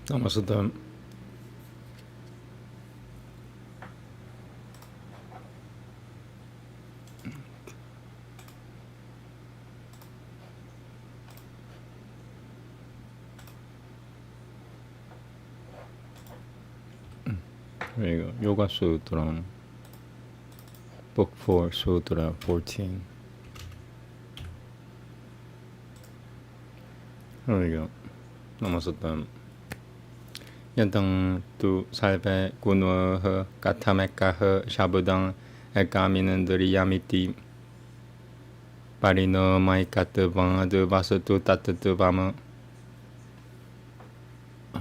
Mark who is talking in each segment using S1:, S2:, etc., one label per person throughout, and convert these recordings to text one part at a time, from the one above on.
S1: Namaste. There you go. Yoga Sutra, Book 4, Sutra 14. There you go. Namaste. Yadang tu salve gunuh katamekah shabudang ekaminandriyamiti parino maikatavang de vasatu tatatavama. I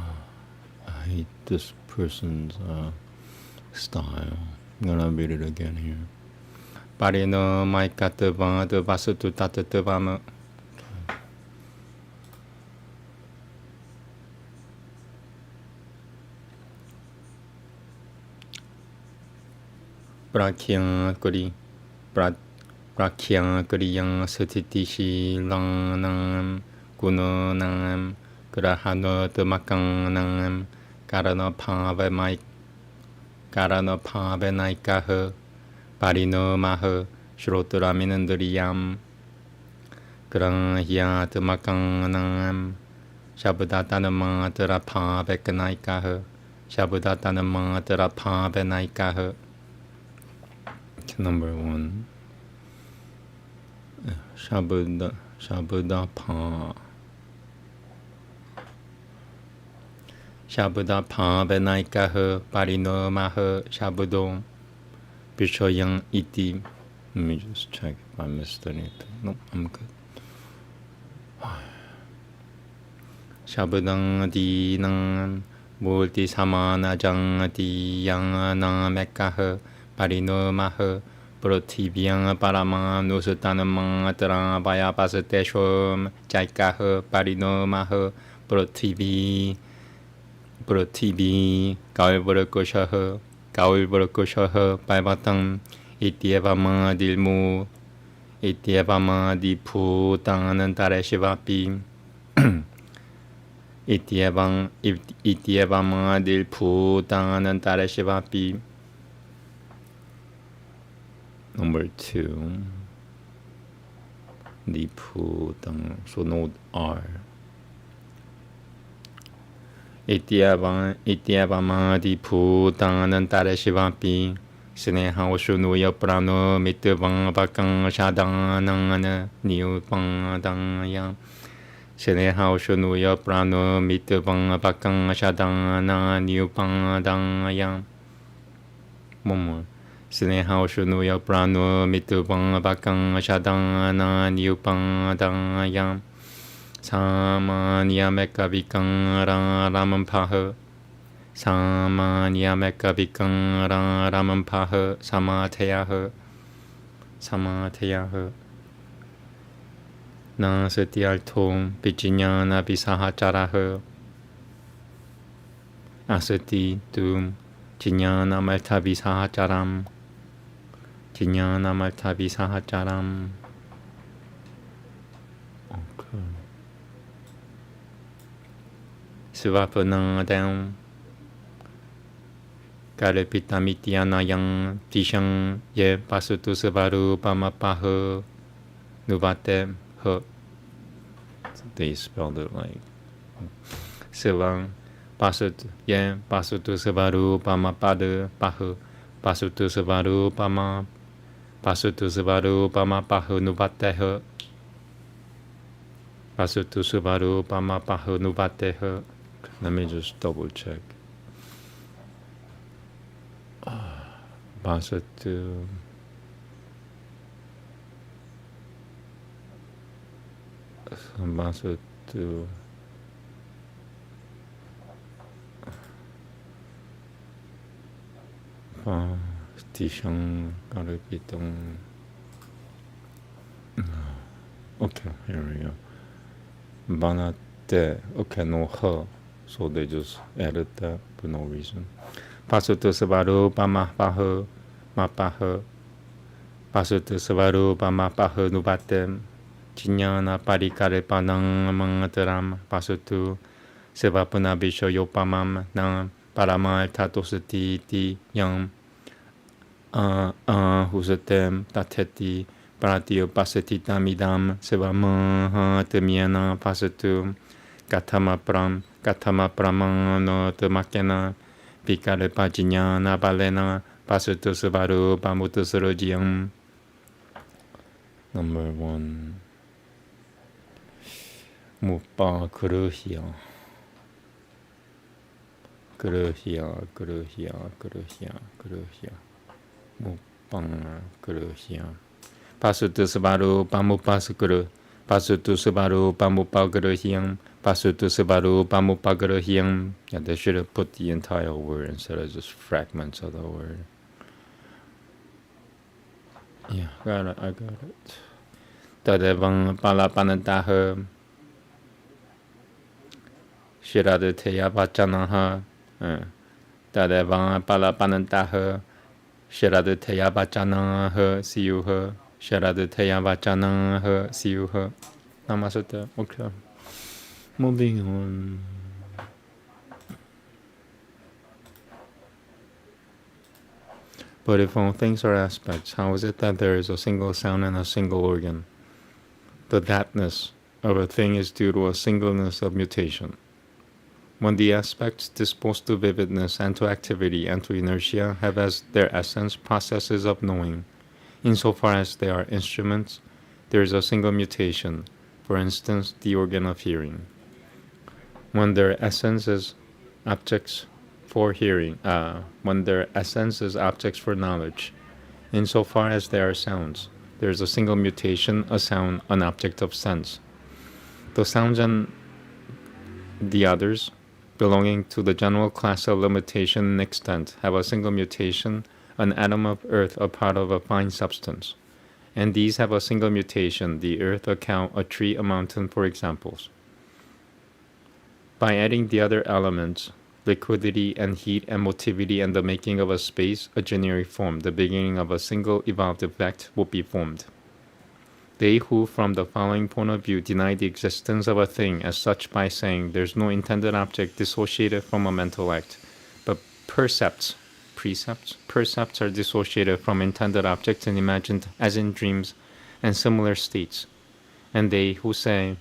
S1: hate this person's style. I'm gonna read it again here. Parino maikatavang de vasatu tatatavama. Prakyang Kuriyang Satitishi Langnam Gunonam Grahano Tumakang Karana Pavenaikaha Parino Maha Shrotraminandriyam Grahya Tumakang Shabdatanama Terapa Vekanaikaha Shabdatanama Terapa Venaikaha. Number 1. Shabudapa Venaikaha Parino Maha Shabudom Bishoyang Iti. Let me just check if I missed anything. Nope, I'm good. Shabudang Dinang Multi Samana Jang Diyang Namekaha Parino Maha Protivyang Parama Nusutanamang Atara Vaya Pasateshom Jaikaha Parino Maha Protivi Kaulvarakushaha Paivatang Ityevama Dilmu Ityevama Diputanantare Shivapi Ityevama Dilputanantare Shivapi. Number 2, Diputang, so note R. Ityavama Diputang Nantare Shivapi Sneha Oshunuya Prano Mitavang Vakang Shadanang Niyupang Dangayam Sneha Oshunuya Prano Mitavang Vakang Shadanang Niyupang Dangayam. One more. Sneha Oshunuya Prano Mituvang Vakang Shadana Niyupang Dangayam Samanya Meka Vikang Ramampaha Samanya Meka Vikang Ramampaha Samateyaha Nasati Altom Pichinyana Visahacharaha Asati Tum Chinyana Malta Visahacharam Jnana Malta Visahacharam. Okay. Svapanadam Kalpitamityanayang Tishang Ye Pasutu Savaru Pamapaha Nuvate He. They spelled it like Sivang Pasut Ye Pasutu Savaru Pamapada Pahu Pasutu Savaru Pama Pasutu Savaru Pamapahu Nuvateha Pasutu Savaru Pamapahu Nuvateha. Let me just double check. Pasutu Tishang Karapitang. Okay, here we go. Banate. Okay, no her. So they just added that for no reason. Pasutu Savaru Pamapaha Mapaha Pasutu Savaru Pamapaha Nuvatem Chinyana Parikare Panang Mangataram Pasutu Sevapuna Bisho Yopamam Nam Paramal Tatosati Ti Yang Husatem Tateti Paratio Pasati Tamidam Sevamaha Temiana Pasatu Gatama Pramano Temakena Pikare Pajinyana Balena Pasatu Sevaru Pamutu Surojiam. Number 1. Mupa Kuruhya. Kuruhya. Mupang Kuruhya. Pasutu Sevaru Pamupasukuru. Pasutu Sevaru Pamupaguruhyam. Pasutu Sevaru Pamupaguruhyam. Yeah, they should have put the entire word instead of just fragments of the word. Yeah, I got it. Tadevang Palapanantaha. Shiradu Teya Vachanaha. Tadevang Palapanantaha. Shiradu Teya Vachanaha. Siyuha. Shiradu Teya Vachanaha. Siyuha. Namaste. Okay. Moving on. But if all things are aspects, how is it that there is a single sound and a single organ? The thatness of a thing is due to a singleness of mutation. When the aspects disposed to vividness and to activity and to inertia have as their essence processes of knowing, insofar as they are instruments, there is a single mutation, for instance, the organ of hearing. When their essence is objects for hearing, when their essence is objects for knowledge, insofar as they are sounds, there is a single mutation, a sound, an object of sense. The sounds and the others, belonging to the general class of limitation and extent, have a single mutation, an atom of earth, a part of a fine substance. And these have a single mutation, the earth, a cow, a tree, a mountain, for examples. By adding the other elements, liquidity and heat and motivity and the making of a space, a generic form, the beginning of a single evolved effect, will be formed. They who, from the following point of view, deny the existence of a thing as such by saying there's no intended object dissociated from a mental act, but percepts are dissociated from intended objects and imagined as in dreams and similar states. And they who say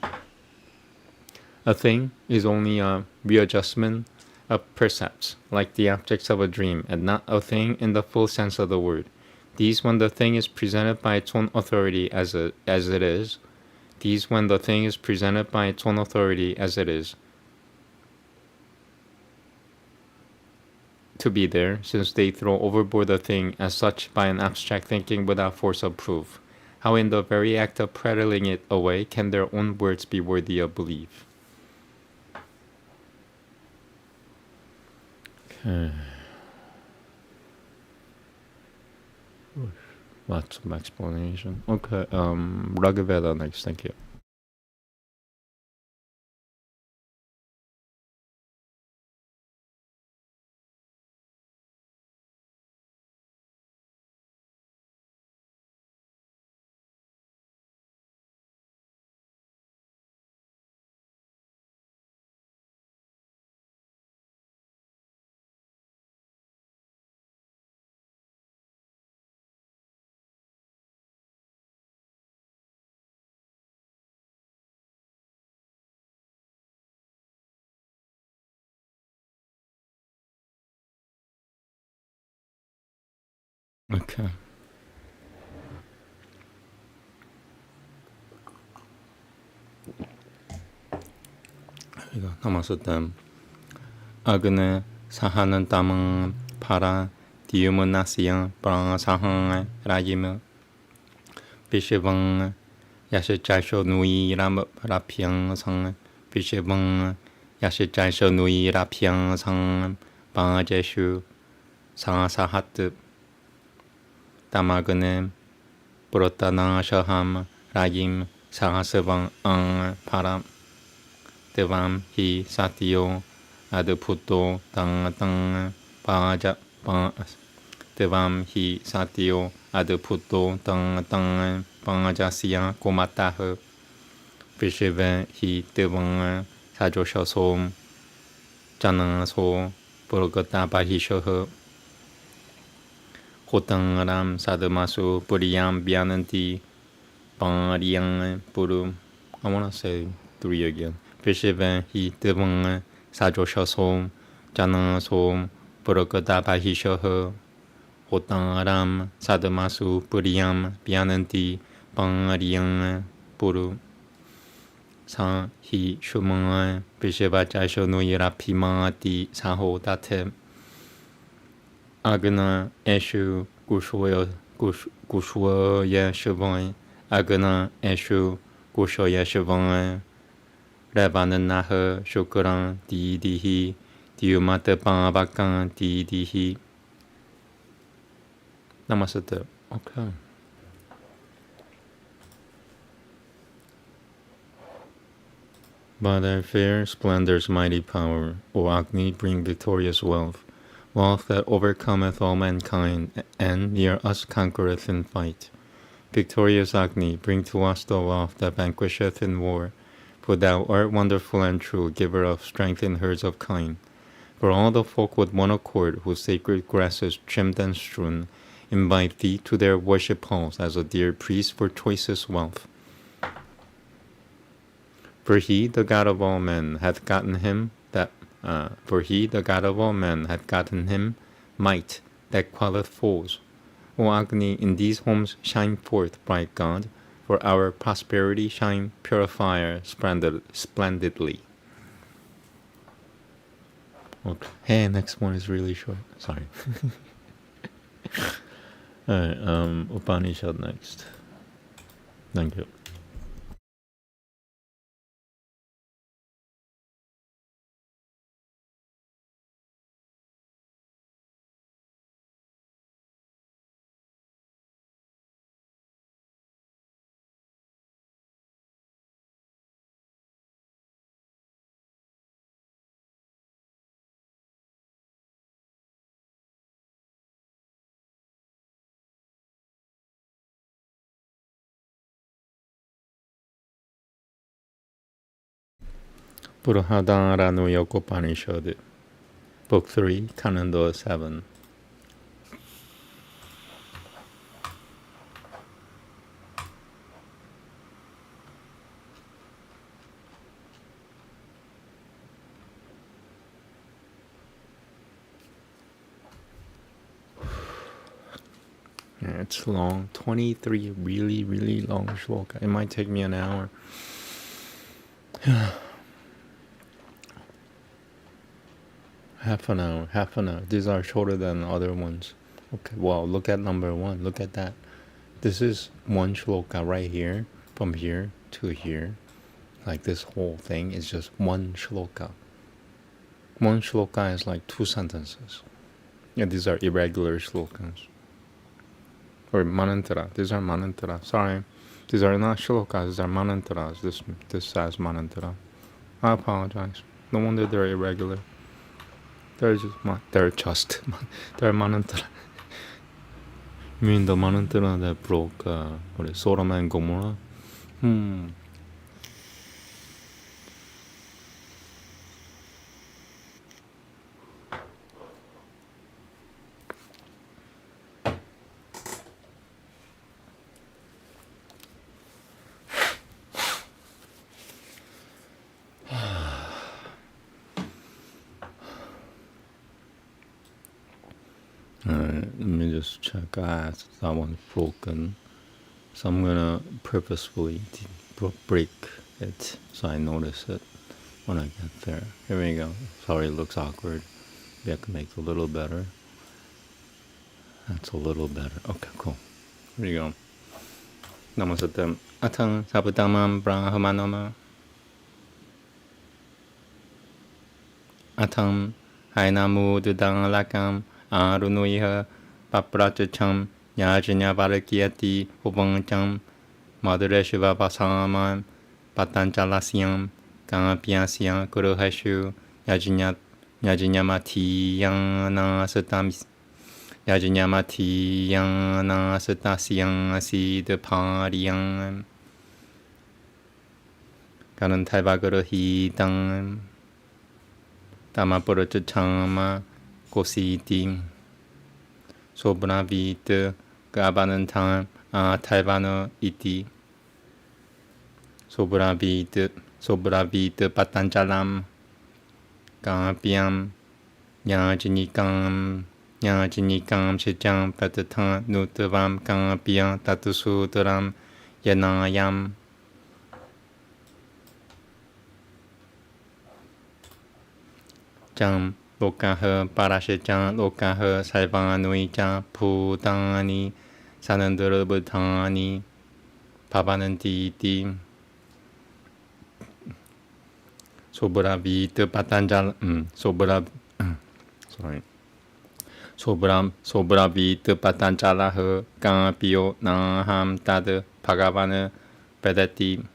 S1: a thing is only a readjustment of percepts, like the objects of a dream, and not a thing in the full sense of the word. These, when the thing is presented by its own authority as it is, when the thing is presented by its own authority as it is, to be there, since they throw overboard the thing as such by an abstract thinking without force of proof, how in the very act of prattling it away can their own words be worthy of belief? Okay. Lots of explanation. Okay, Veda next, thank you. Okay. 이거 Namaste. Agne sahanan tamang para dium은 nasiyan prang sahang rajim bishevang yashachasho nui ram rapyang sang bishevang yashachasho nui rapyang sang bangajeshu sahasahat Tamagne Purotana Shaham Rajim Sahasavang Ang Param Devam Hi Satyo Adaputo Tang Tang Paja Devam Hi Satyo Adaputo Tang Tang Pajasya Komataha Vishivan Hi Devang Sajoshasom Janaso Purgata Bahishoho Hotangaram Sadamasu Puriyam Byananti Pariyang Puru. I want to say 3 again. Vishivan Hi Devang Sajoshasom Janasom Purgata Bahishoho Hotangaram Sadamasu Puriyam Byananti Pariyang Puru. Sa hi shumang Vishivacha Shonuyira Pimati Saho Date Agna Eshu Gushoya Shivai Agna Eshu Gushoya Shivai Ravananaha Shukuran Didihi Diumata Pavakan Didihi. Namaste. Okay. By thy fair splendor's mighty power, O Agni, bring victorious wealth, wealth that overcometh all mankind, and near us conquereth in fight. Victorious Agni, bring to us the wealth that vanquisheth in war, for thou art wonderful and true, giver of strength in herds of kine. For all the folk with one accord, whose sacred grass is trimmed and strewn, invite thee to their worship halls as a dear priest for choicest wealth. For he, the God of all men, hath gotten him might that quelleth foes. O Agni, in these homes shine forth, bright God, for our prosperity shine purifier splendidly. Okay. Hey, next one is really short. Sorry. Alright, Upanishad next. Thank you. Burhadaranyaka Upanishad, Book 3, Canto 7. Yeah, it's long. 23 really, really long shloka. It might take me an hour. Half an hour. These are shorter than other ones. Okay, well, look at number 1. Look at that. This is one shloka right here, from here to here. Like this whole thing is just one shloka. One shloka is like 2 sentences. Yeah, these are irregular shlokas. Or manantara. These are manantara. Sorry. These are not shlokas, these are manantaras. This says manantara. I apologize. No wonder they're irregular. They're manantara. You mean the manantara that broke Sodom and Gomorrah? Let me just check. That one's broken. So I'm gonna purposefully break it so I notice it when I get there. Here we go. Sorry, it looks awkward. Maybe I can make it a little better. That's a little better. Okay, cool. Here we go. Namaste. Atang sabutamam brahmanama. Atam hainamu dudang lakam arunuiha papracham yajanya varakiyati ubangcham madhureshva pasaman patanchalasyam kamapiasyam kuruhashu yajanyamati yana satasyam asidpariyam Kanan Taivaguru Hi Dang Tama Purata Chama Kositi Sobravit Gabanantan Taivana Iti Sobravit Patanjalam Gapiam Yajinikam Shijam Patatan Nutavam Gapiam Tatusutaram Yanayam Jam Lokaha Parashijam Lokaha Saivanuija Putani Sanandarabhutani Pavanantiti Sobravita Patanjal Sobravita Patanjala Gapio Naham Tad Bhagavana Vedati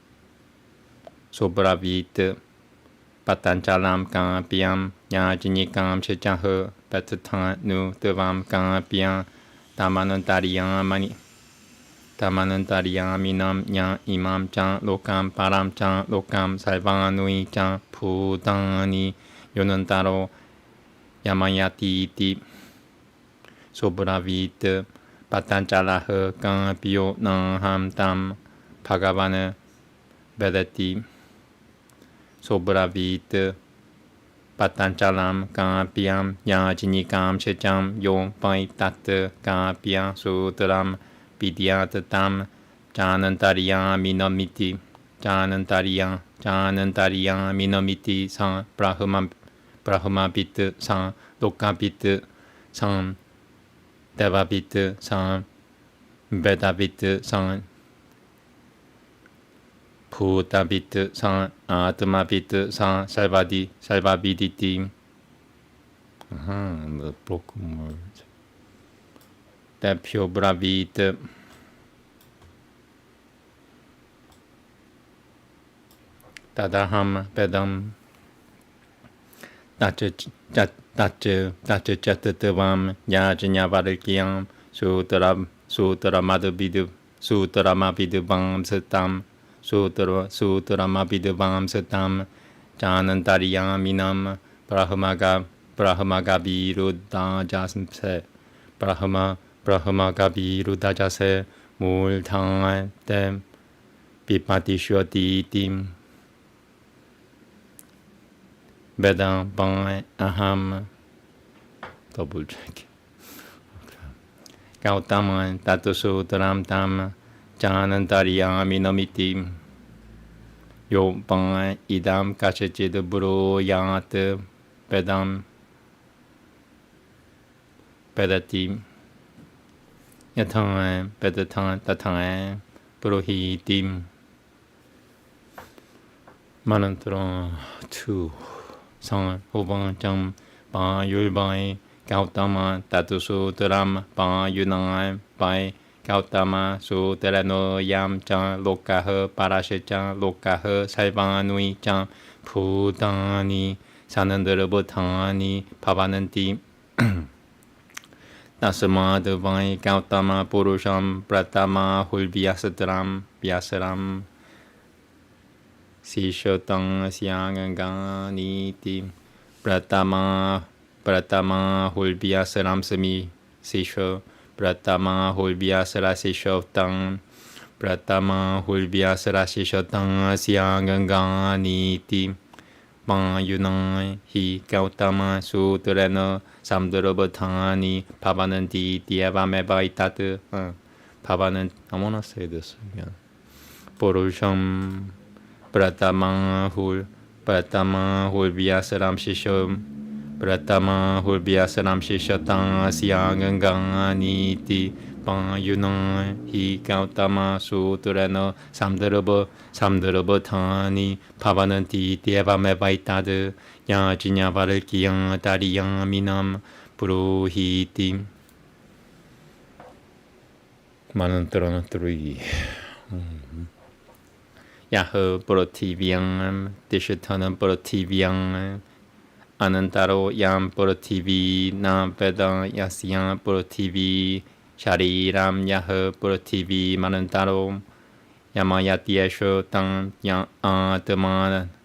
S1: Sobravita Patanjalam Gapiam Yajinikam Shijah Patatan Nu Devam Gapiam Tamanantariyam Minam Nya Imam Chan Lokam Param Chan Lokam Saivanui Chan Putani Yonantaro Yamayati Iti Sobravita Patanjala Gapio Naham Tam Bhagavana Vedati Sobravita Patanjalam Gapiam Yajinikam Shijam Yom Pai Tat Gapiam Sutram Vidyatatam Janantariya Minamiti Janantariya Minamiti San Brahmabit San Lokabit San Devabit San Vedabit San Bhutabit San Atmabit San Sarvabiditi. The broken word. Tapyo Bravit Tadaham Pedam Dacha Chatatavam Yajanyavarikyam Sutramabiduvam Satam Sutramabiduvam Satam Janantariyam Minam Brahmagabirudajase Brahmagabirudajase Multang Dem Pipatishwati Tim Vedam Bang Aham double check Gautama Tatusutram Tam Janantariyam Minamiti Yo Bang Idam Kashachid Buru Yat Vedam Vedati Yatang Vedatan Tatang Purohitim Manantro 2 Sang Hobang Jam Ba Yulbai Gautama Tatusutram Ba Yunai Bai Gautama Suterano Yam Chan Lokaha Parashichan Lokaha Saivanui Chan Putani Sanandarabhutani Pavananti Tasamadavai Gautama Purusham Pratama Hulvyasatram Vyasaram Sishotang Syanganganiti Pratama Hulvyasaram Sami Sisho Pratama Hulvyasara Sishotang Pratama Hulvyasara Sishotang Syanganganiti Bang Yunai Hi Gautama Sutrana Samdarabhatani Pavananti Diavamevaitat Pavanant. I want to say this again. Purusham Pratama Hulvyasaram Shisham Pratama Hulvyasaram Shishatang Syanganganiti Bang Yunai Hi Gautama Sutrana Samdarabhatani Pavananti Diavamevaitat Yajinyavarikyam Dariyam Minam Purohiti. Manantara 3. Yaha Purativyam Dishatanam Purativyam Anantaro Yam Purativi Nam Veda Yasyam Purativi Shariram Yaha Purativi Manantaro Yamayatyesho Tang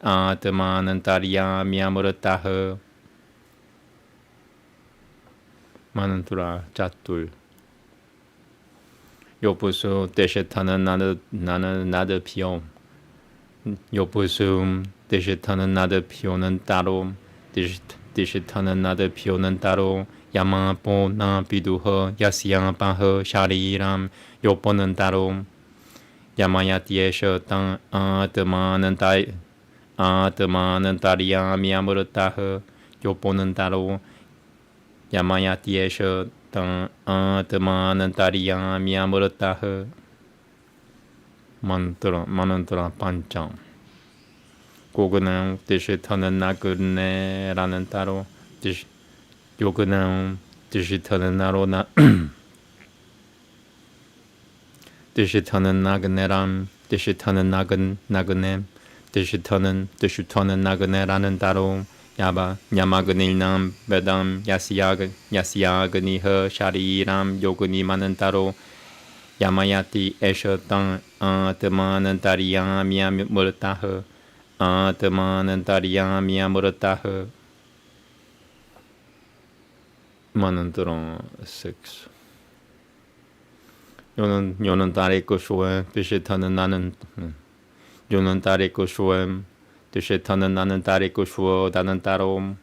S1: Atmanantarya Myamuratah Manantura Chatur. Yopusu Deshetana Nada Pio. Yopusu Deshetana Nada Pionan Taro. Deshetana Nada Pionan Taro. Yama Po Na Piduha Yasya Paha Shariram Yoponan Taro. Yamayatiesha Tang Atamanantai Atamanantariamyamurataha Yoponan Taro. Yamayatiesha Tang Atamanantariamyamurataha. Manantra Pancham. Gogunam Dishitanan Nagune Ranantaro. Yogunam Dishitanan Narona. Dishitanan Naganeram. Dishitanan Naganem. Dishitanan Nagane Ranantaro. Yaba Yamaganilnam Vedam Yasyaganiha Shariram Yoguni Manantaro. Yamayati Esha Tang Atamanantariyamya Murataha. Atamanantariyamya Murataha. Manantara 6. Yonan Tare Kushwe Pishitanan Nanan. Yonan Tare Kushwe Dishitanan Nanan Tare Kushwe Danantarom.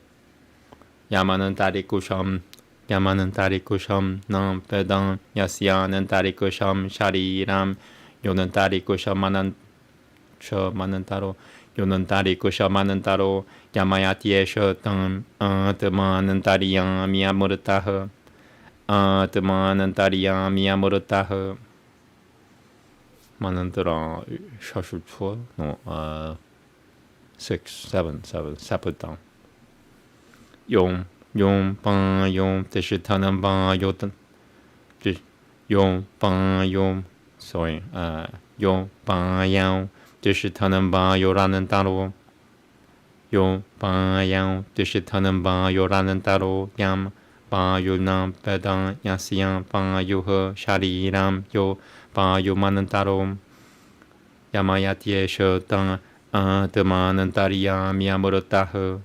S1: Yamanan Tare Kusham. Yamanan Tare Kusham Nam Vedam Yasyanan Tare Kusham Shariram. Yonan Tare Kusham Manantaro. Yonan Tare Kusham Manantaro. Yamayati Esha Tam Atamanantariyam Yamurataha. Atamanantariyam Yamurataha. Manantara Shashutwa. No, 6, 7, separate down. Yom Pan Yom Tishitanam Ban Yotan. Yom Pan Yom. Sorry. Yom Pan Yam Tishitanam Ban Yoranantaro. Yom Pan Yam Tishitanam Ban Yoranantaro. Yam Ban Yonam Pedan Yasyam Ban Yoha Shariram Yo Ban Yomanantaro. Yamayati Esha Tang Atamanantariyam Yamurataha.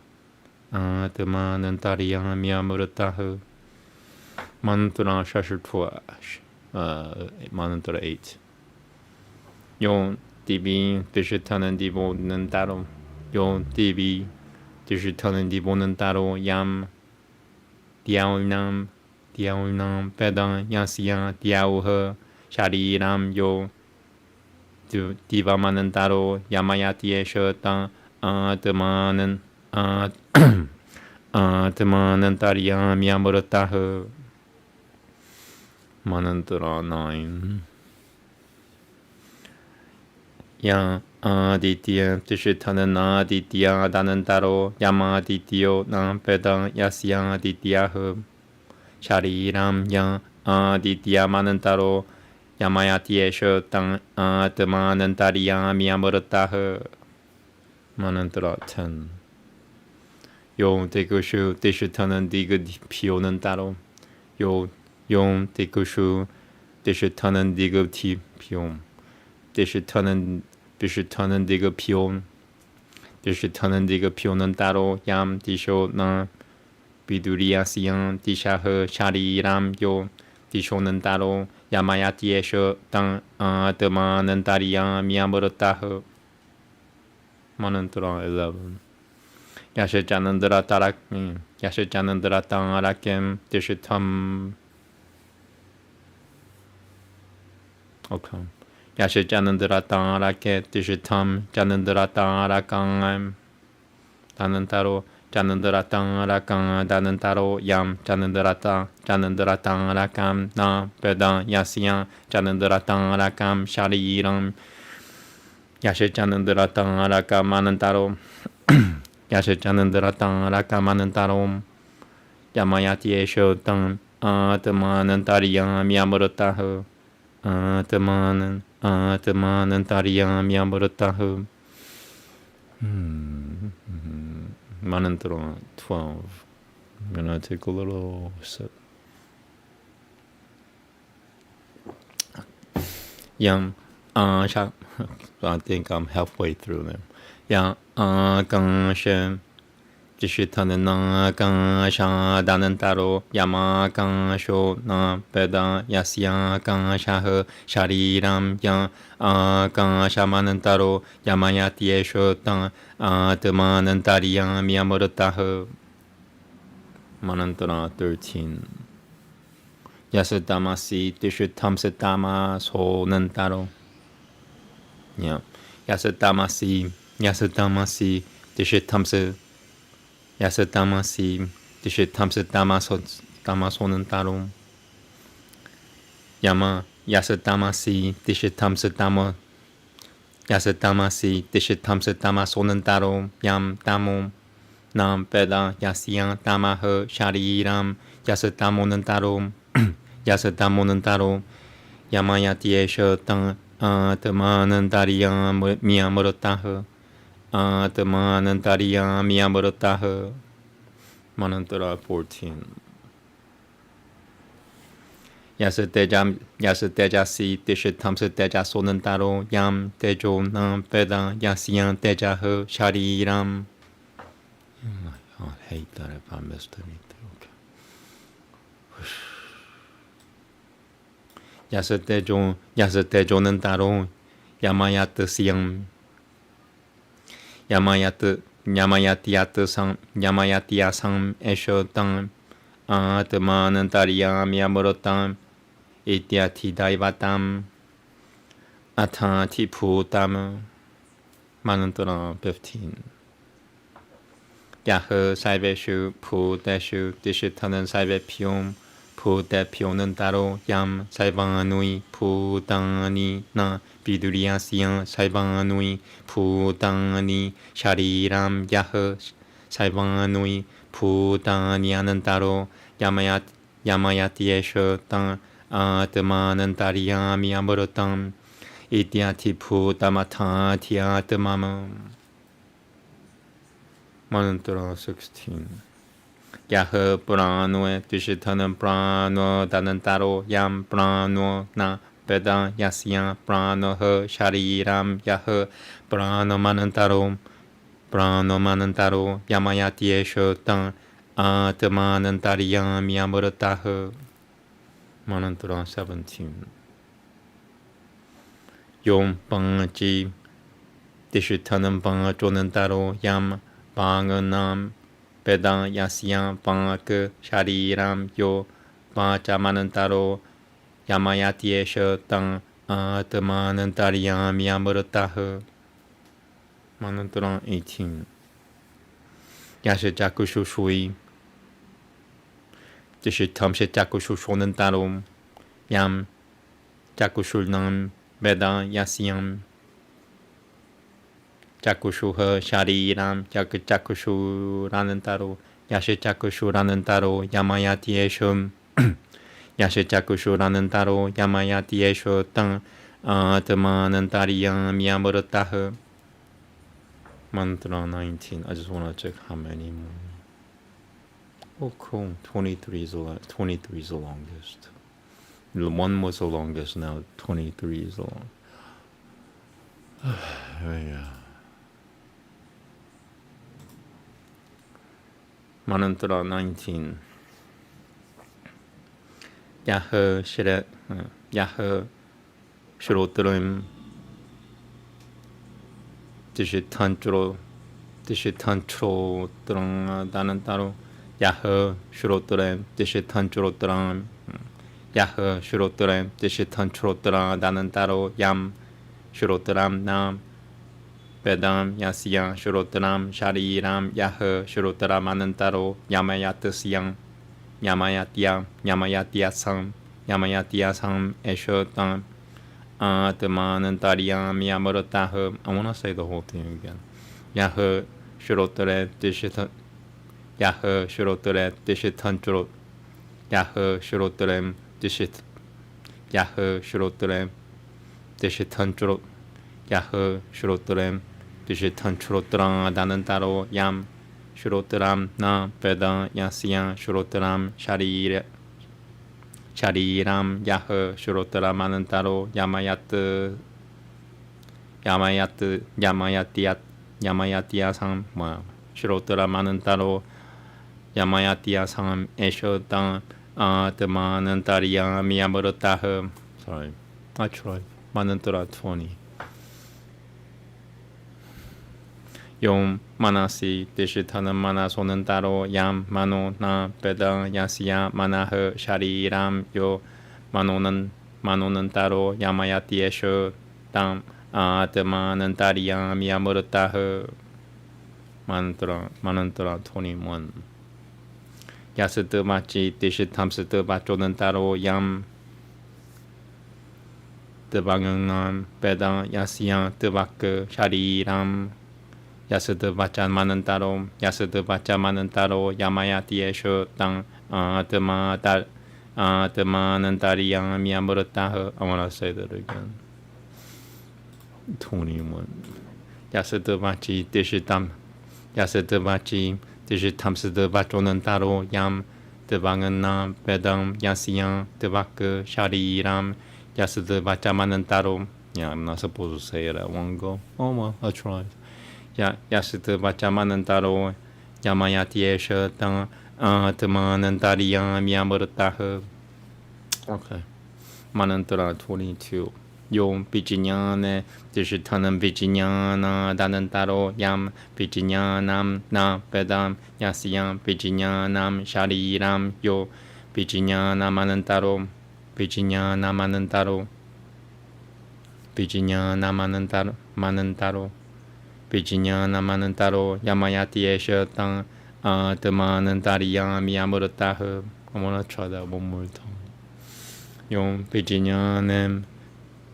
S1: Atamanantariyam Yamurataha. Mantra Shashutwa. Mantra 8. Yon Divi Dishitanan Divo Nantaro. Yon Divi Dishitanan Divo Nantaro. Yam Diaunam Pedan Yasya Diauha Shariram Yo Diva Manantaro. Yamayati Esha Tang Atamanantariyam Yamurataha. Manantara 9. Ya Aditya Tishitanan Aditya Danantaro. Yamadityo Nam Pedam Yasya Adityaha Shariram Ya Aditya Manantaro. Yamayati Esha Tang Atamanantariyam Yamurataha. Manantara 10. Yo Tekushu Tishitanan Diga Pionantaro. Yo Yom Tekushu Dishitanan Diga Ti Pion. Dishitanan Diga Pion. Dishitanan Diga Pionantaro. Yam Disho Na Biduriasyan Dishaha Shariram Yo Dishonantaro. Yamayati Esha Tang Atamanantariyam Yamurataha. Manantara 11. Yashajanandara Tarak Yashajanandara Tarakem Dishitam. Okay. Yashajanandara Tarake Dishitam Janandara Tarakam Danantaro. Janandara Tarakam Danantaro. Yam Janandara Tarakam Na Pedan Yasya Janandara Tarakam Shariram. Yashajanandara Tarakam Manantaro. Yashajanandara Tarakam Manantaro. Yamayati Esho Tang Atamanantariyam Yamurataha. Atamanantariyam Yamurataha. Manantara 12. I'm going to take a little sip. Yam I think I'm halfway through them. Yang Gangshen 지시타는 나강 다는 따로 야마강 쇼나 베다 야시야 강샤흐 샤리람 양강 샤마는 따로 야마야티에 쇼땅 드마는 따리야 미야모르타흐 만한따라 13 야스다마시 디시탐스다마 소는 따로 야스다마시 디시탐스 야스다마시 디시탐스다마소는 따로 야마 야스다마시 디시탐스다마소는 따로 얌 따모 남 베다 야시양 따마흐 샤리람 야스다모는 따로 야스다모는 따로 야마야티에셔 땅 드마는 다리야 미야모르타흐 드마는 다리야 미야모르타흐 만한따라 14 야스테자시 디시탐스테자소는 따로 얌 테조 남 베다 야시양 테자흐 샤리람 I hate that if I missed anything. Okay. 야스테조는 따로 야마야트시양 야마야티야상 에쇼땅 드마는 따리야 미야모로땅 이티아티다이바땀 아타티푸땀 만한따라 15 야흐 사이베슈 푸데슈 디시타는 사이베피옴 푸데피오는 따로 얌 사이방아누이 푸당니 나 비두리아시양 사이방아누이 푸당니 샤리람 야흐 사이방아누이 푸당니아는 따로 야마야티에쇼 땅 드마는 따리야 미야모르땅 이티아티 푸다마타티아드마마 만한따라 16 야흐 브라노에 디시타는 브라노 다는 따로 얌 브라노 나 베다 야시야 브라노흐 샤리람 야흐 브라노만은 따로 야마야티에쇼 땅 드마는 따리야 미야모르타흐 만한따라 17 용방지 디시타는 방조는 따로 얌 방은남 베다 야시양 방그 샤리람 요 바자마는 따로 야마야티에셔 땅 드마는 따리야 미야모르타흐 만한따라 18 야시자쿠슈슈이 디시탐시자쿠슈쇼는 따로 얌 자쿠슈남 베다 야시양 자쿠슈허 샤리람 자쿠슈라는 따로 야시자쿠슈라는 따로 야마야티에쇼 야시자쿠슈라는 따로 야마야티에쇼 땅 드마는 따리야 미야모르타흐 만한따라 19 I just want to check how many more. Oh cool, 23 is the longest. One was the longest, now 23 is the long. Yeah. 만한따라 19 야흐 시로트름 디시탄트로 드랑 다는 따로 야흐 시로트렘 디시탄트로트랑 야흐 시로트렘 디시탄트로트랑 나는 따로 얌 시로트람 남 베담 야시양 슈로트람 샤리람 야흐 슈로트람 하는 따로 야마야트시양 야마야티야상 에쇼땅 드마는 따리야 미야모르타흐 I wanna say the whole thing again. 야흐 슈로트레 디시탄 야흐 슈로트레 디시탄트로 야흐 슈로트렘 디시탄 야흐 슈로트렘 디시탄트로 야흐 슈로트렘 디시탄트로트랑 나는 따로 얌 슈로트람 나 베다 야시양 슈로트람 샤리람 야흐 슈로트람 하는 따로 야마야티야상 뭐야 Shirotara Manantaro Yamayatiya Sam Eshodan Manantariya Miyamurataha. Sorry, I tried. Manantara 20. Yom Manasi Dishitanam Manasonantaro Yam Mano Na Veda Yasya Manaha Shariram Yo Manonantaro Yamayati Esho Dam Manantariya Miyamurataha. Manantara 21. Yasata Machi Dishitamsata Bachonantaro Yam Devanganam Veda Yasya Devaka Shariram Yasata Vacha Manantaro Yasata Vacha Manantaro Yamayati Esho Tang Manantariya Miyamurataha. I want to say that again. 21. Yasata Vachi Dishitam Yasata Vachi Dishitamsata Vachonantaro Yam Devanganam Vedam Yasya Devaka Shariram Yasata Vacha Manantaro. Yeah, I'm not supposed to say it at one go. Oh well, I'll try. Yasata Vacha Manantaro Yamayati Esha Tang Manantariya Miyamurataha. Okay. Manantara 22. Yom Vijinyane Dishitanam Vijinyana Danantaro Yam Vijinyanam Na Vedam Yasyam Vijinyanam Shariram Yo Vijinyanam Anantaro Vijinyanam Anantaro Vijinyanam Manantaro Vijinyanam Anantaro Yamayati Esha Tang Manantariya Miyamurataha. I want to try that one more time. Yom Vijinyanam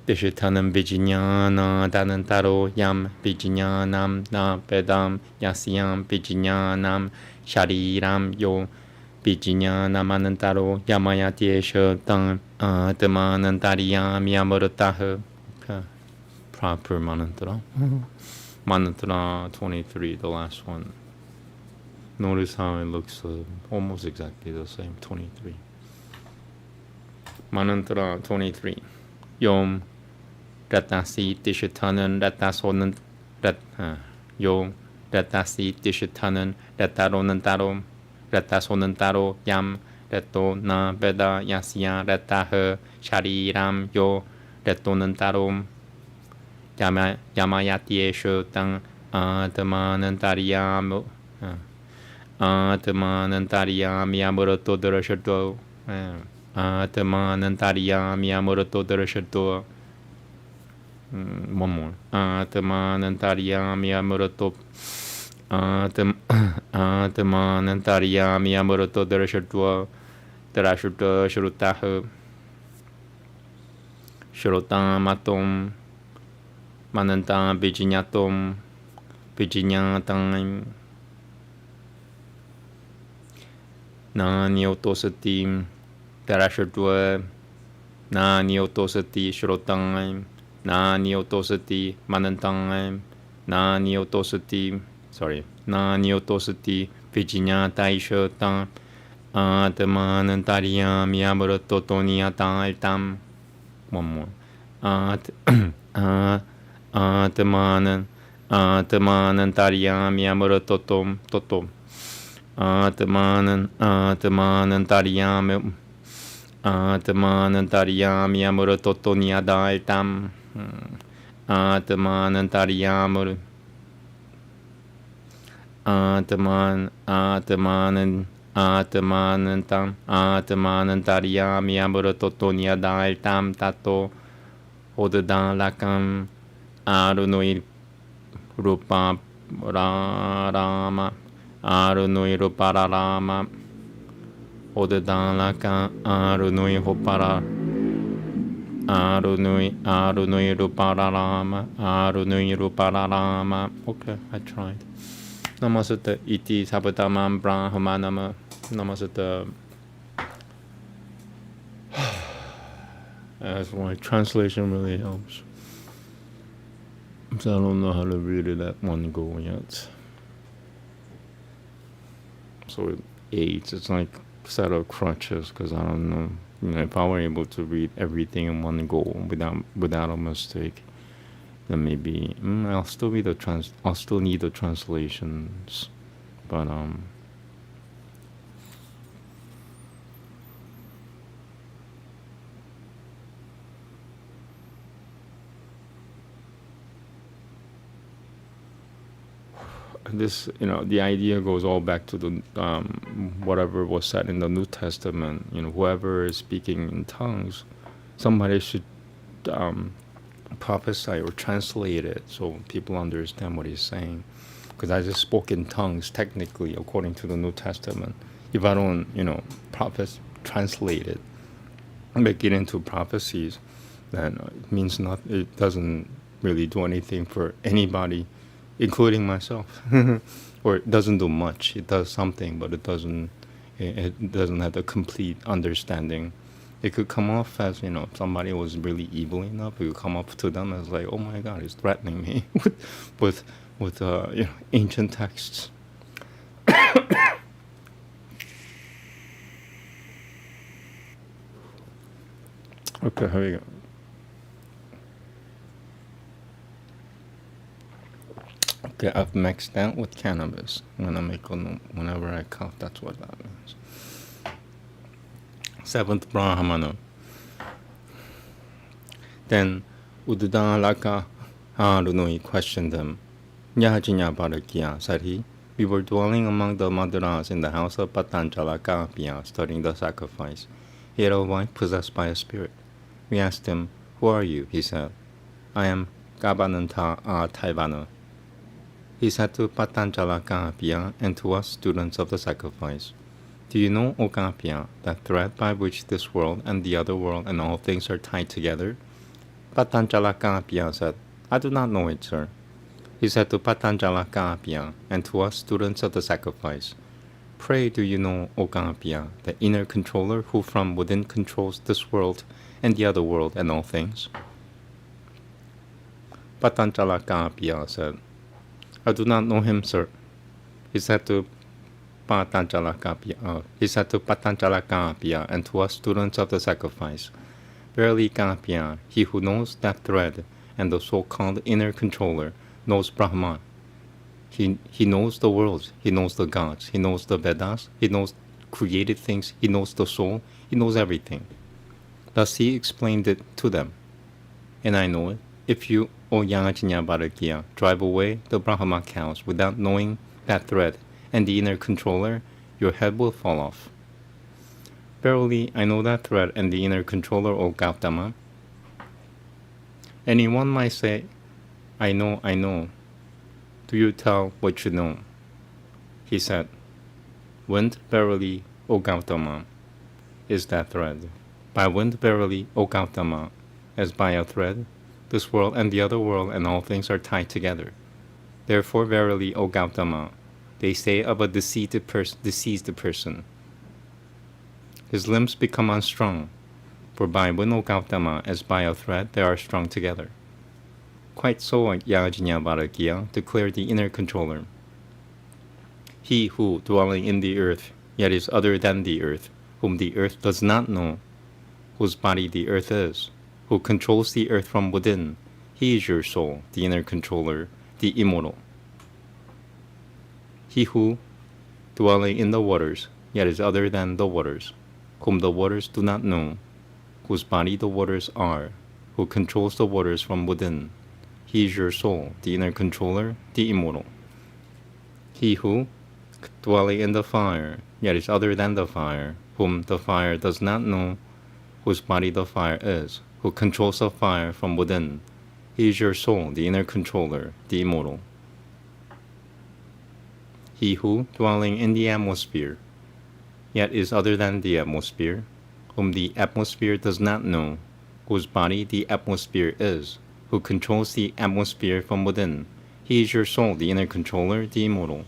S1: Dishitanam Vijinyana Danantaro Yam Vijinyanam Na Vedam Yasyam Vijinyanam Shariram Yo Vijinyanam Anantaro Yamayati Esha Tang Manantariya Miyamurataha. Okay. Proper Manantara. Manantara 23, the last one. Notice how it looks almost exactly the same. 23. Manantara 23. Yom Ratasi Dishitanan Ratasonan Yom Ratasi Dishitanan Rataronantaro Ratasonantaro Yam Rato Na Veda Yasya Rataha Shariram Yo Ratonantaro Yamayati Esho Tang Manantariya Manantariya Miyamurato Darashato Manantariya Miyamurato Darashato. One more. Manantariya Miyamurato Manantariya Miyamurato Darashato Shurutaha Shurutam Matom Manantam Vijinyatom Vijinyatam Nanyotosatim Darashatwa Nanyotosati Shrotam Nanyotosati Manantam Nanyotosati Vijinyatai Shotam Manantariya Miyamurato Toniyatam. One more. Manantariya Miyamurato Totom Manantariya Miyamurato Toniyatam. Manantariya Manantariya Miyamurato Toniyatam Tato Odadan Lakam Arunoi Rupa Rama Arunoi Rupa Rama Odadan Lakam Arunoi Hopara Arunoi Rupa Rama Arunoi Rupa Rama. Okay, I tried. Namaste iti sabatamam brahmanama. Namaste. That's why translation really helps. So I don't know how to read it at one go yet. So it aids. It's like a set of crutches because I don't know. If I were able to read everything in one go without a mistake, then maybe I'll still need the translations. But this, the idea goes all back to the whatever was said in the New Testament. Whoever is speaking in tongues, somebody should prophesy or translate it so people understand what he's saying. Because I just spoke in tongues technically according to the New Testament. If I don't, translate it, make it into prophecies, then it means not. It doesn't really do anything for anybody, including myself. Or it doesn't do much. It does something, but it doesn't have the complete understanding. It could come off as, if somebody was really evil enough, it could come up to them as like, oh my God, he's threatening me with ancient texts. Okay, here we go. Okay, I've mixed out with cannabis. Whenever I cough, that's what that means. Seventh Brahmana. Then Uddalaka Harunui questioned him. Yahajinya Bharakya, said he, we were dwelling among the Madhuras in the house of Patanjalakapya, studying the sacrifice. He had a wife possessed by a spirit. We asked him, who are you? He said, I am Gabananta Taivana. He said to Patanjalakapya and to us students of the sacrifice, do you know, O Kapya, that thread by which this world and the other world and all things are tied together? Patanjalakapya said, I do not know it, sir. He said to Patanjalakapya and to us students of the sacrifice, pray do you know, O Kapya, the inner controller who from within controls this world and the other world and all things? Patanjalakapya said, I do not know him, sir. He said to Patanjalakapya and to us students of the sacrifice, verily Kapya, he who knows that thread and the so-called inner controller knows Brahman. He knows the worlds, he knows the gods, he knows the Vedas, he knows created things, he knows the soul, he knows everything. Thus he explained it to them. And I know it. If you, O Yajna Bharakya, drive away the Brahma cows without knowing that thread and the inner controller, your head will fall off. Verily, I know that thread and the inner controller, O Gautama. Anyone might say, I know, I know. Do you tell what you know? He said, wind, verily, O Gautama, is that thread. By wind, verily, O Gautama, as by a thread, this world and the other world and all things are tied together. Therefore, verily, O Gautama, they say of a deceased person, his limbs become unstrung, for by wind, O Gautama, as by a thread, they are strung together. Quite so, Yajnavalkya declared the inner controller. He who, dwelling in the earth, yet is other than the earth, whom the earth does not know, whose body the earth is, who controls the earth from within, he is your soul, the inner controller, the immortal. He who, dwelling in the waters, yet is other than the waters, whom the waters do not know, whose body the waters are, who controls the waters from within, he is your soul, the inner controller, the immortal. He who, dwelling in the fire, yet is other than the fire, whom the fire does not know, whose body the fire is, who controls the fire from within, he is your soul, the inner controller, the immortal. He who, dwelling in the atmosphere, yet is other than the atmosphere, whom the atmosphere does not know, whose body the atmosphere is, who controls the atmosphere from within, he is your soul, the inner controller, the immortal.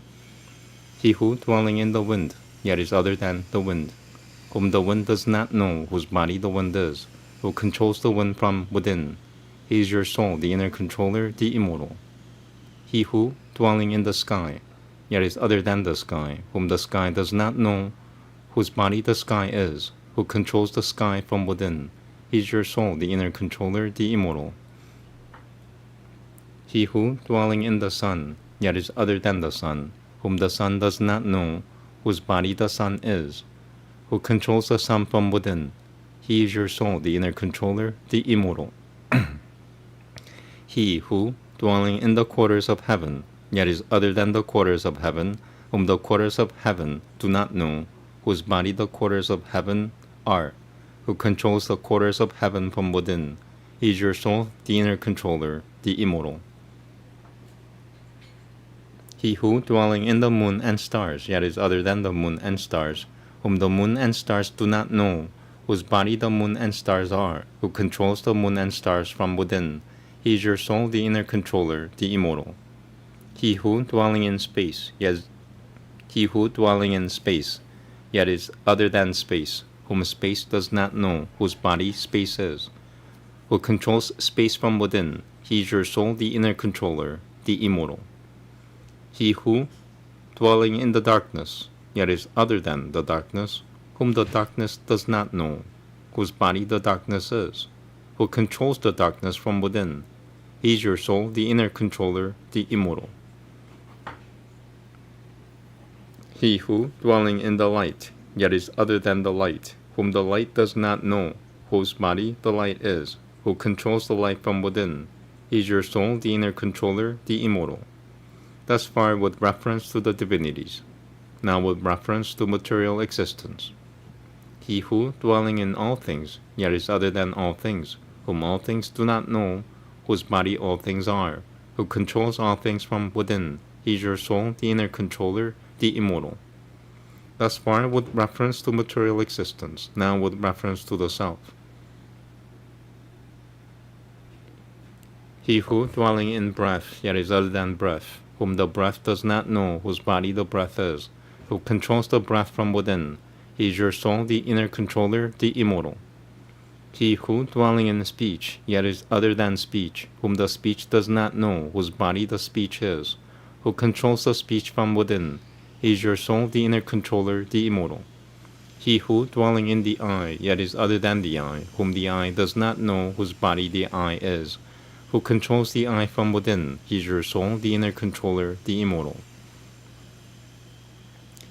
S1: He who, dwelling in the wind, yet is other than the wind, whom the wind does not know, whose body the wind is, who controls the wind from within, he is your soul, the inner controller, the immortal. He who, dwelling in the sky, yet is other than the sky, whom the sky does not know, whose body the sky is, who controls the sky from within, he is your soul, the inner controller, the immortal. He who, dwelling in the sun, yet is other than the sun, whom the sun does not know, whose body the sun is, who controls the sun from within. He is your soul, the inner controller, the immortal. He who, dwelling in the quarters of heaven, yet is other than the quarters of heaven, whom the quarters of heaven do not know, whose body the quarters of heaven are, who controls the quarters of heaven from within. He is your soul, the inner controller, the immortal. He who, dwelling in the moon and stars, yet is other than the moon and stars, whom the moon and stars do not know, whose body the moon and stars are, who controls the moon and stars from within. He is your soul, the inner controller, the immortal. He who, dwelling in space, yet is other than space, whom space does not know, whose body space is, who controls space from within. He is your soul, the inner controller, the immortal. He who, dwelling in the darkness, yet is other than the darkness, whom the darkness does not know, whose body the darkness is, who controls the darkness from within. He is your soul, the inner controller, the immortal. He who, dwelling in the light, yet is other than the light, whom the light does not know, whose body the light is, who controls the light from within. He is your soul, the inner controller, the immortal. Thus far with reference to the divinities. Now with reference to material existence. He who, dwelling in all things, yet is other than all things, whom all things do not know, whose body all things are, who controls all things from within. He is your soul, the inner controller, the immortal. Thus far with reference to material existence. Now with reference to the self. He who, dwelling in breath, yet is other than breath, whom the breath does not know, whose body the breath is, who controls the breath from within. He is your soul, the inner controller, the immortal. He who, dwelling in speech, yet is other than speech, whom the speech does not know, whose body the speech is, who controls the speech from within. He is your soul, the inner controller, the immortal. He who, dwelling in the eye, yet is other than the eye, whom the eye does not know, whose body the eye is, who controls the eye from within. He is your soul, the inner controller, the immortal.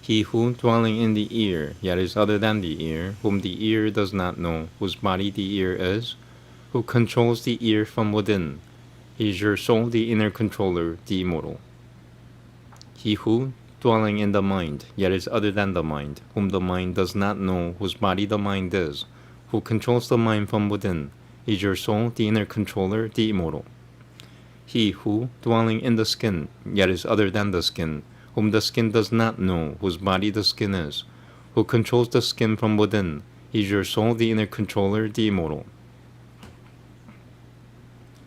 S1: He who, dwelling in the ear, yet is other than the ear, whom the ear does not know, whose body the ear is, who controls the ear from within. He is your soul, the inner controller, the immortal. He who, dwelling in the mind, yet is other than the mind, whom the mind does not know, whose body the mind is, who controls the mind from within. He is your soul, the inner controller, the immortal. He who, dwelling in the skin, yet is other than the skin, whom the skin does not know, whose body the skin is, who controls the skin from within. He is your soul, the inner controller, the immortal.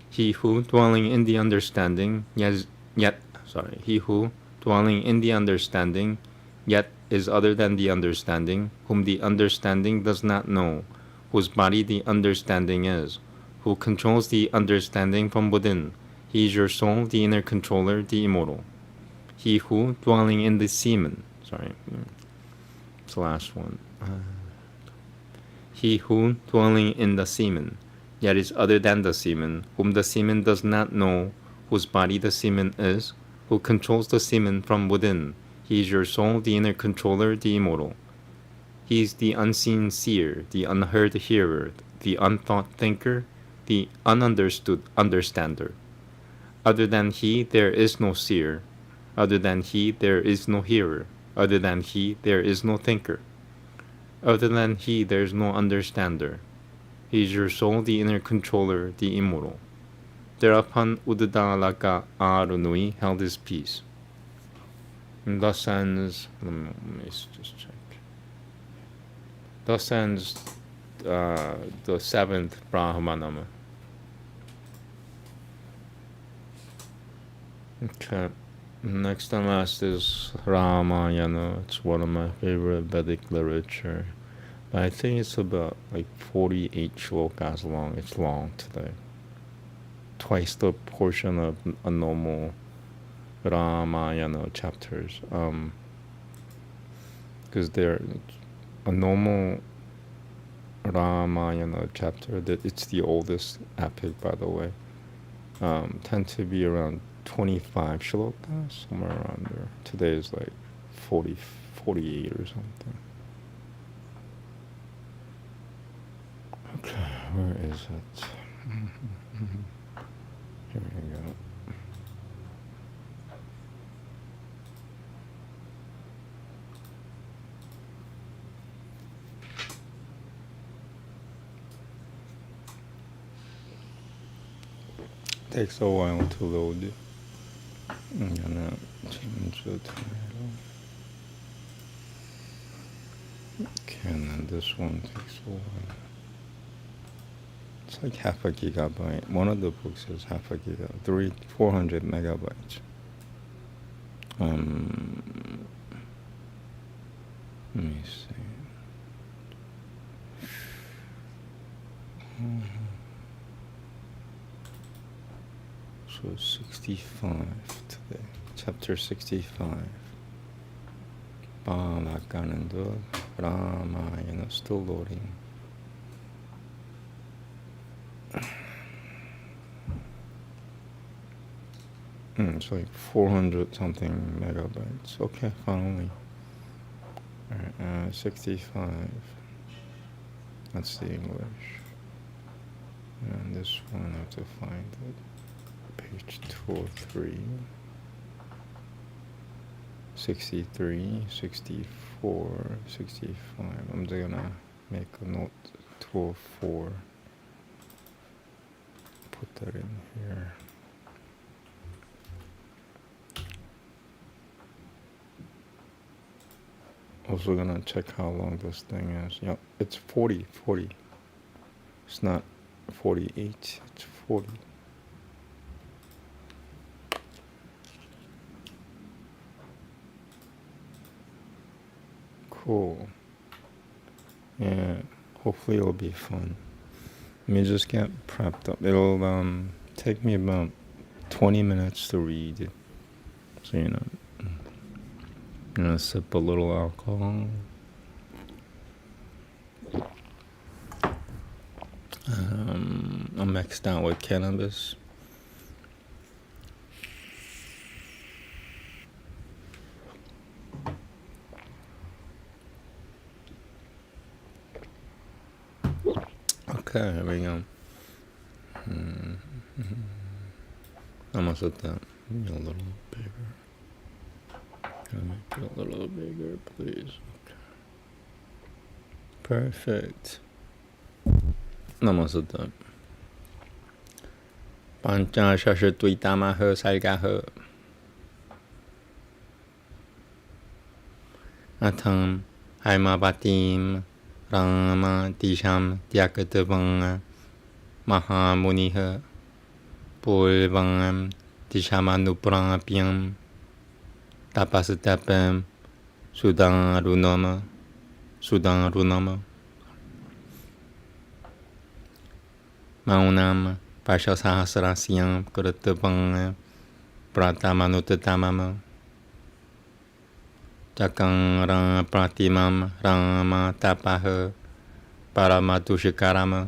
S1: He who, dwelling in the understanding, he who, dwelling in the understanding, yet is other than the understanding, whom the understanding does not know, whose body the understanding is, who controls the understanding from within. He is your soul, the inner controller, the immortal. He who, dwelling in the semen, it's the last one. He who, dwelling in the semen, yet is other than the semen, whom the semen does not know, whose body the semen is, who controls the semen from within. He is your soul, the inner controller, the immortal. He is the unseen seer, the unheard hearer, the unthought thinker, the ununderstood understander. Other than he, there is no seer. Other than he, there is no hearer. Other than he, there is no thinker. Other than he, there is no understander. He is your soul, the inner controller, the immortal. Thereupon Uddalaka Arunui held his peace. And thus ends, let me just check. Thus ends the seventh Brahmanama. Okay. Next and last is Ramayana. It's one of my favorite Vedic literature. But I think it's about like 48 shlokas long. It's long today. Twice the portion of a normal Ramayana chapters. Because they're a normal Ramayana chapter, that it's the oldest epic, by the way, tend to be around 25 shlokas, somewhere around there. Today is like 40, 48 or something. Okay, where is it? Here we go. Takes a while to load. I'm gonna change the title. Okay, and then this one takes a while. It's like half a gigabyte. One of the books is half a gigabyte, 400 megabytes. Let me see. So 65 today. Chapter 65. Balakananda Ramayana, still loading. It's like 400 something megabytes. Okay, finally. Alright, 65. That's the English. And this one, I have to find it. Page 203. 63, 64, 65. I'm just gonna make a note. 204. Put that in here. Also gonna check how long this thing is. Yeah, it's 40. It's not 48, it's 40. Cool. Yeah, hopefully it'll be fun. Let me just get prepped up. It'll take me about 20 minutes to read. So, I'm gonna sip a little alcohol. I'm mixed out with cannabis. Okay, here we go. Almost at that. Maybe a little bigger. Can I make it a little bigger, please? Okay. Perfect. Namaste. Panchashashatuitamaha sargaha. Atam Haimabatim Rama Disham Dyakatavanga Mahamuniha Pulvangam Dishamanuprapyam Tapasatapam Sudarunama Maunam Pashasahasrasyam Kuratavanga Pratamanutatamama Chakang Ram Pratimam Rama Tapaha Paramatushkarama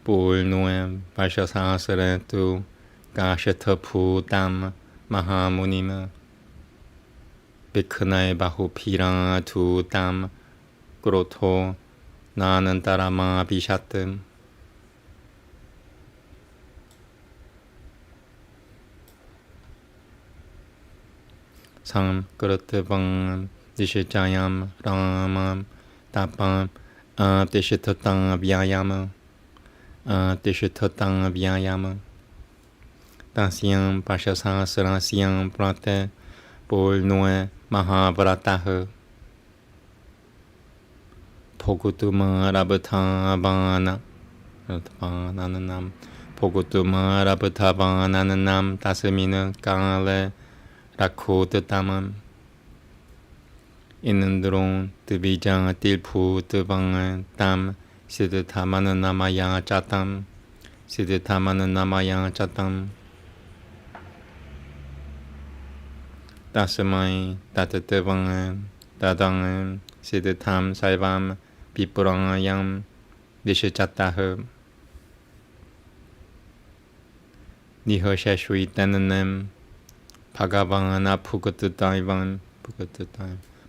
S1: Pulnuam Pashasahasrantu Gashataputam Mahamunima Bikhnai Bahupirang Tutam Grotho Nanantarama Bishatam Sam Kuratavang Dishachayam Ramam Tapam Dishatatang Vyayama Dishatatang Vyayama Tasyam Pashasahasrasyam Prate Pulnue Mahavrataha Pogutuma Rabhatavana Rabhathavananam Pogutuma Rabhathavananam Tasamina Kale Rakhotatamam Inandron Tuvijang Tilpu Tuvangan Tam Siddhatamananamaya Chatam Siddhatamananamaya Chatam Tasamai Tatatavangan Tadangan Siddhatam Saivam Pipurangayam Dishachataha 니허샤슈이 때는 바가방하나 푸그뜨다이반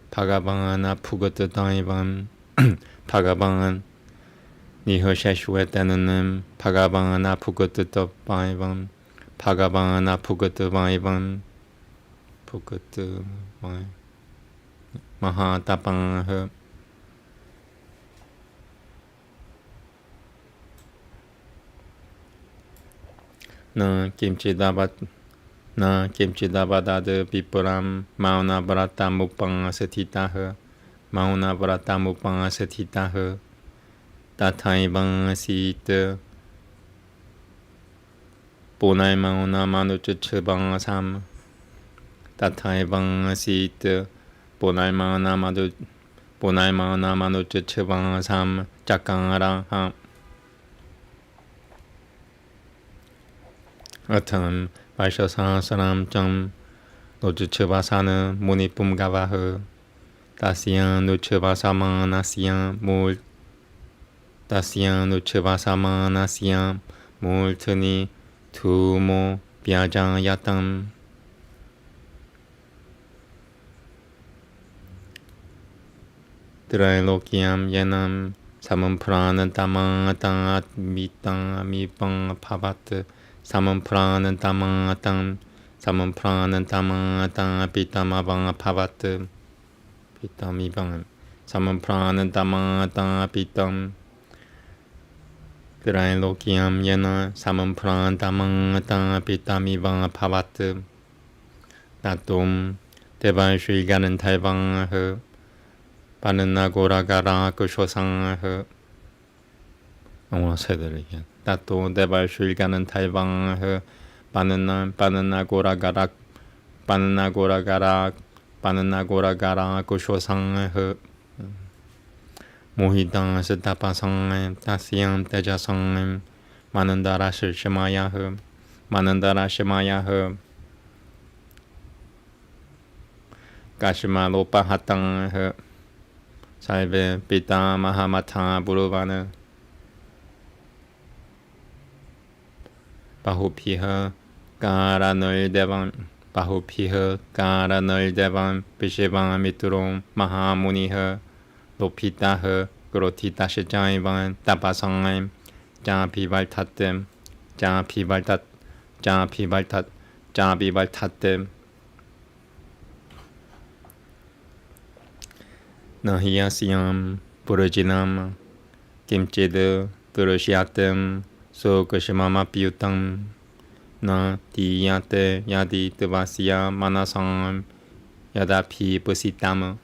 S1: 바가방하나 푸그뜨다이반 바가방한 니허샤슈에 때는 바가방하나 푸그뜨다이반 바가방하나 푸그뜨바이반 푸그뜨바이 마하타방허 나 김치다바다드 비프람 마우나브라타 무빵아세티타허 마우나브라타 무빵아세티타허 따타이방아시트 보나이마우나 마누츠츠방아삼 따타이방아시트 보나이마우나 마누츠츠방아삼 짝강아라함 Atham वाशसासनाम नोचवासान मुनिपुमगावाह तास्यां नोचवासामानास्यां मूर्धनि धूमो व्याजायातं त्रैलोक्यं येनं समं प्राणतमातात्मितं भवत् समं प्राणतमातं पितमवं भवत् पितमिवं समं प्राणतमातं पितं त्रैलोक्यं येन समं प्राणतमातं पितमिवं भवत् ततों देवाश्रीगणधैवः पाननागोरागाराकुशोसंः I want to say that again. Tato Devashilganan Taivang Pananagoragarak Kushosang Mohidang Siddhapasang Tasyam Tejasang Manandara Shemaya Kashima Lopahatang Saive Pita Mahamata Buruvana 바후피허 까라널대방 비시방 미투롱 마하무니허 높이다허 그로티다시장이방 따바상임 짜비발타댐 짜비발타댐 나히야시암 부르지남 김치드 그르시아댐 소그시마마 비우탕 나 디야테 야디 뜨바시야 마나상 야다피 부시타마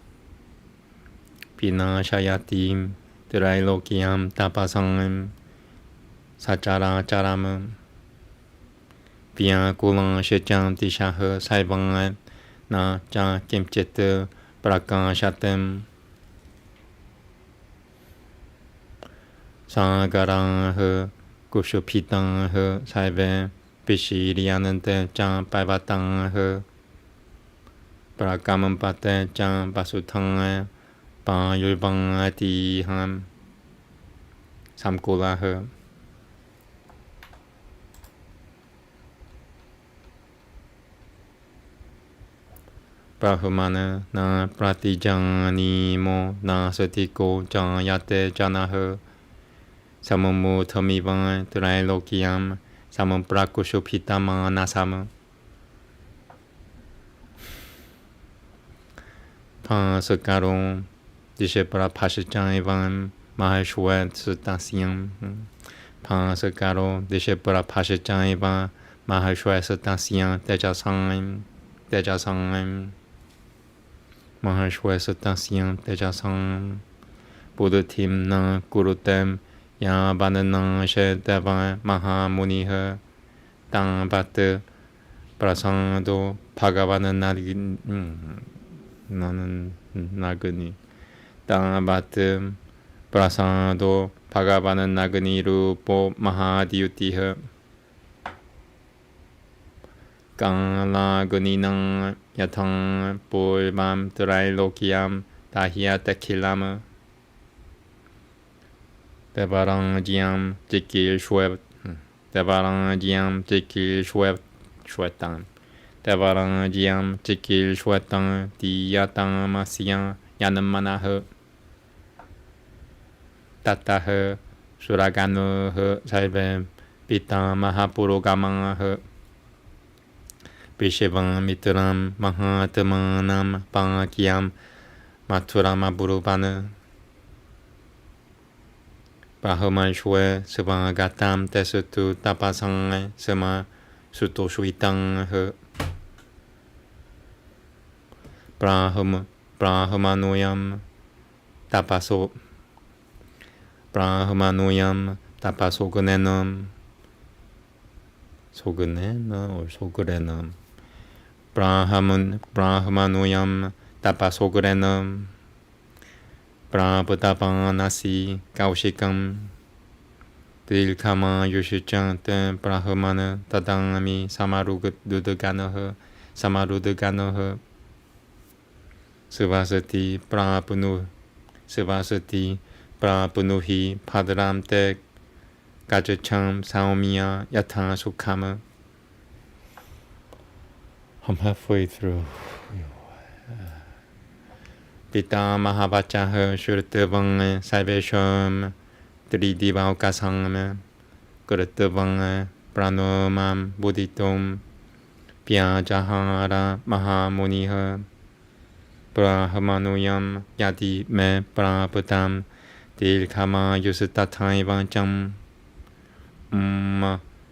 S1: 비나샤야팀 드라일로키암 타파상 사차라차라마 비야kulang 셰짱 티샤허 사이방안 나자 김체트 프라카샤템 사가랑허 Kushupitang Saive Pishirianante Chan Paivatang Prakamampate Chan Basutang Pan Yulbang Ati Ham Samkula Brahmana Na Pratijani Mo Na Satiko Chan Yate Janaha Samamu Tomivan Trailokiam Samam Prakushupitama Nasama Pan Sakaron Dishepra Pashichan Mahashwat Sutasiam Pan Sakaro Dishepra Pashichan Mahashwat Sutasiam Tejasang Mahashwat Sutasiam Tejasang Buddhatim Na Gurutem Ya Banana Shedava Mahamuniha Tang Bat Prasando Bhagavana Nagani Tang Bat Prasando Bhagavana Nagani Rupo Mahadiyutiha Kala Guninang Yatang Pulvam Trailokiam Tahia Tekilama Devarang Jiam Jikil Shweb Devarangiam Chikil Shwetam Devarangiam Chikil Shwetam Diyatam Masyam Yanamanaha Tataha Suraganoha Saivem Pitam Mahapurogamanaha Vishevam Mitram Mahatamanam Pankyam Maturama Burubana Brahmanshwe Savagatam Tesutu Tapasang Sama Sutoshwitang Brahmanuyam Tapaso Brahmanuyam Tapasogunenam Sogunena or Sogurenam Brahmanuyam Tapasogurenam Prabhudapanasi Kaushikam Dilkama Yushichan Brahmana Tadangami Samarudaganaha Samarudaganaha Sivasati Prabhunuhi Padram Te Gajacham Saumya Yatha Sukhama. I'm halfway through. Pita Mahavachaha Shurtavang Saivesham Tridivakasangam Kurtavang Pranomam Buddhitum Pyajahara Mahamuniha Brahmanuyam Yati Me Prabhutam Dilkama Yusutatai Vancham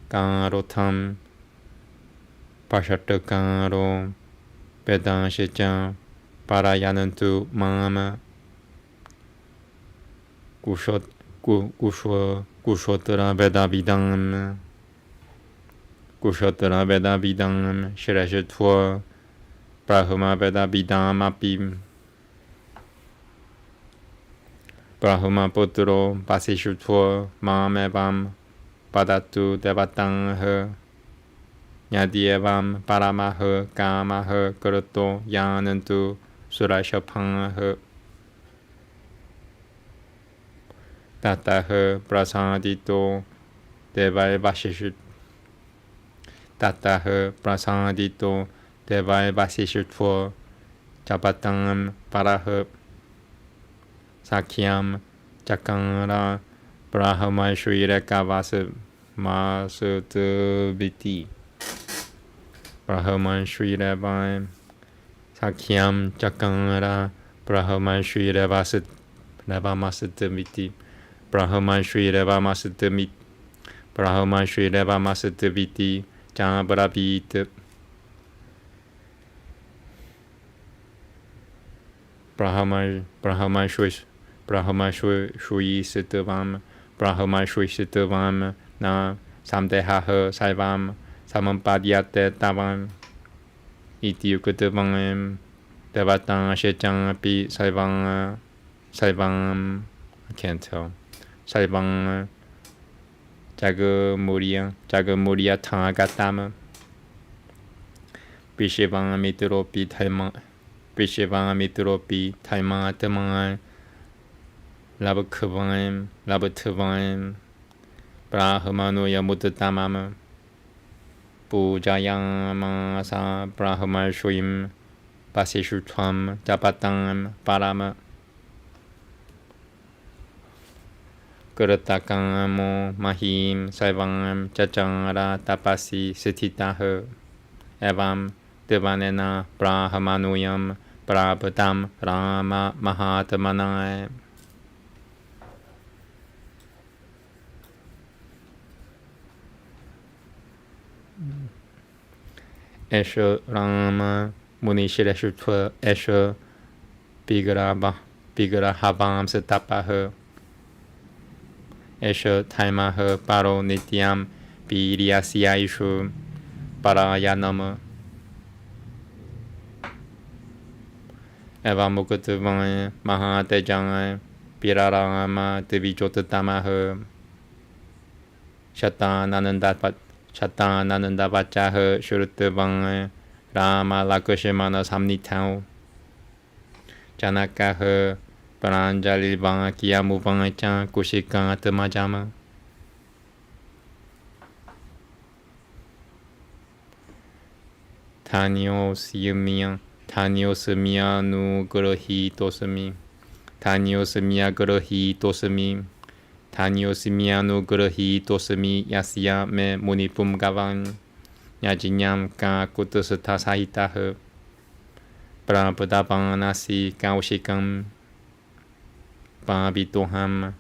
S1: Karotam Pashatakaro Vedashacham Parayanantu Mama Kushotra Vedavidam Kushotra Vedavidam Shirashatva Brahma Vedavidam Apim Brahma Putro Pasishutva Mamevam Padatu Devatang Nyadievam Paramaha Kamaha Kuruto Yanantu Surashapang Tataha Prasadito Devai Vasishut Tataha Prasadito Devai Vasishutva Chapatang Paraha Sakyam Chakara Brahma Shrireka Vasudviti Brahman Shrirevai Sakyam Chakara Brahman Shrirevasud Revamasadviti Brahman Shrirevamasadviti Brahman Shrirevamasadviti Jabravit Brahman Shri Sitavam Brahman Shri Sitavam Na Samdehaha Saivam Samampadyate Tavam Iti Ukutavam Devatan Shechang Api Saivam I can't tell Saivam Jagamuriya Tangatama Vishevam Mitropi Taima Vishevam Mitropi Taima Tamai Labhatavam Brahmanuya Mutatamama Pujayamasa Brahmashwim Pasishutvam Japatam Parama Guratakamo Mahim Saivam Chachara Tapasi Sititaha Evam Devanena Brahmanuyam Prabhutam Rama Mahatmanaya Esha Rama Munishireshutva Esha Bigarahavam Satapaha Esha Taimaha Paro Nityam Piriyasyayishu Parayanama Evamukutavaya Mahatejaya Pirarama Devijotatamaha Shatanananda Vachaha Shurutavanga Rama Lakushimana Samnitao Janakaha Paranjali Vanga Kiamu Vanga Kushika Tamajama Tanyosmiya nugrahitosmi. Tanyosmiya grahitosmi. Tanyosmiya nugrahitosmi yasya me munipum gavan. Yajinyam ka kutasata sahitaha. Prapadapanasi kaushikam. Pabitoham.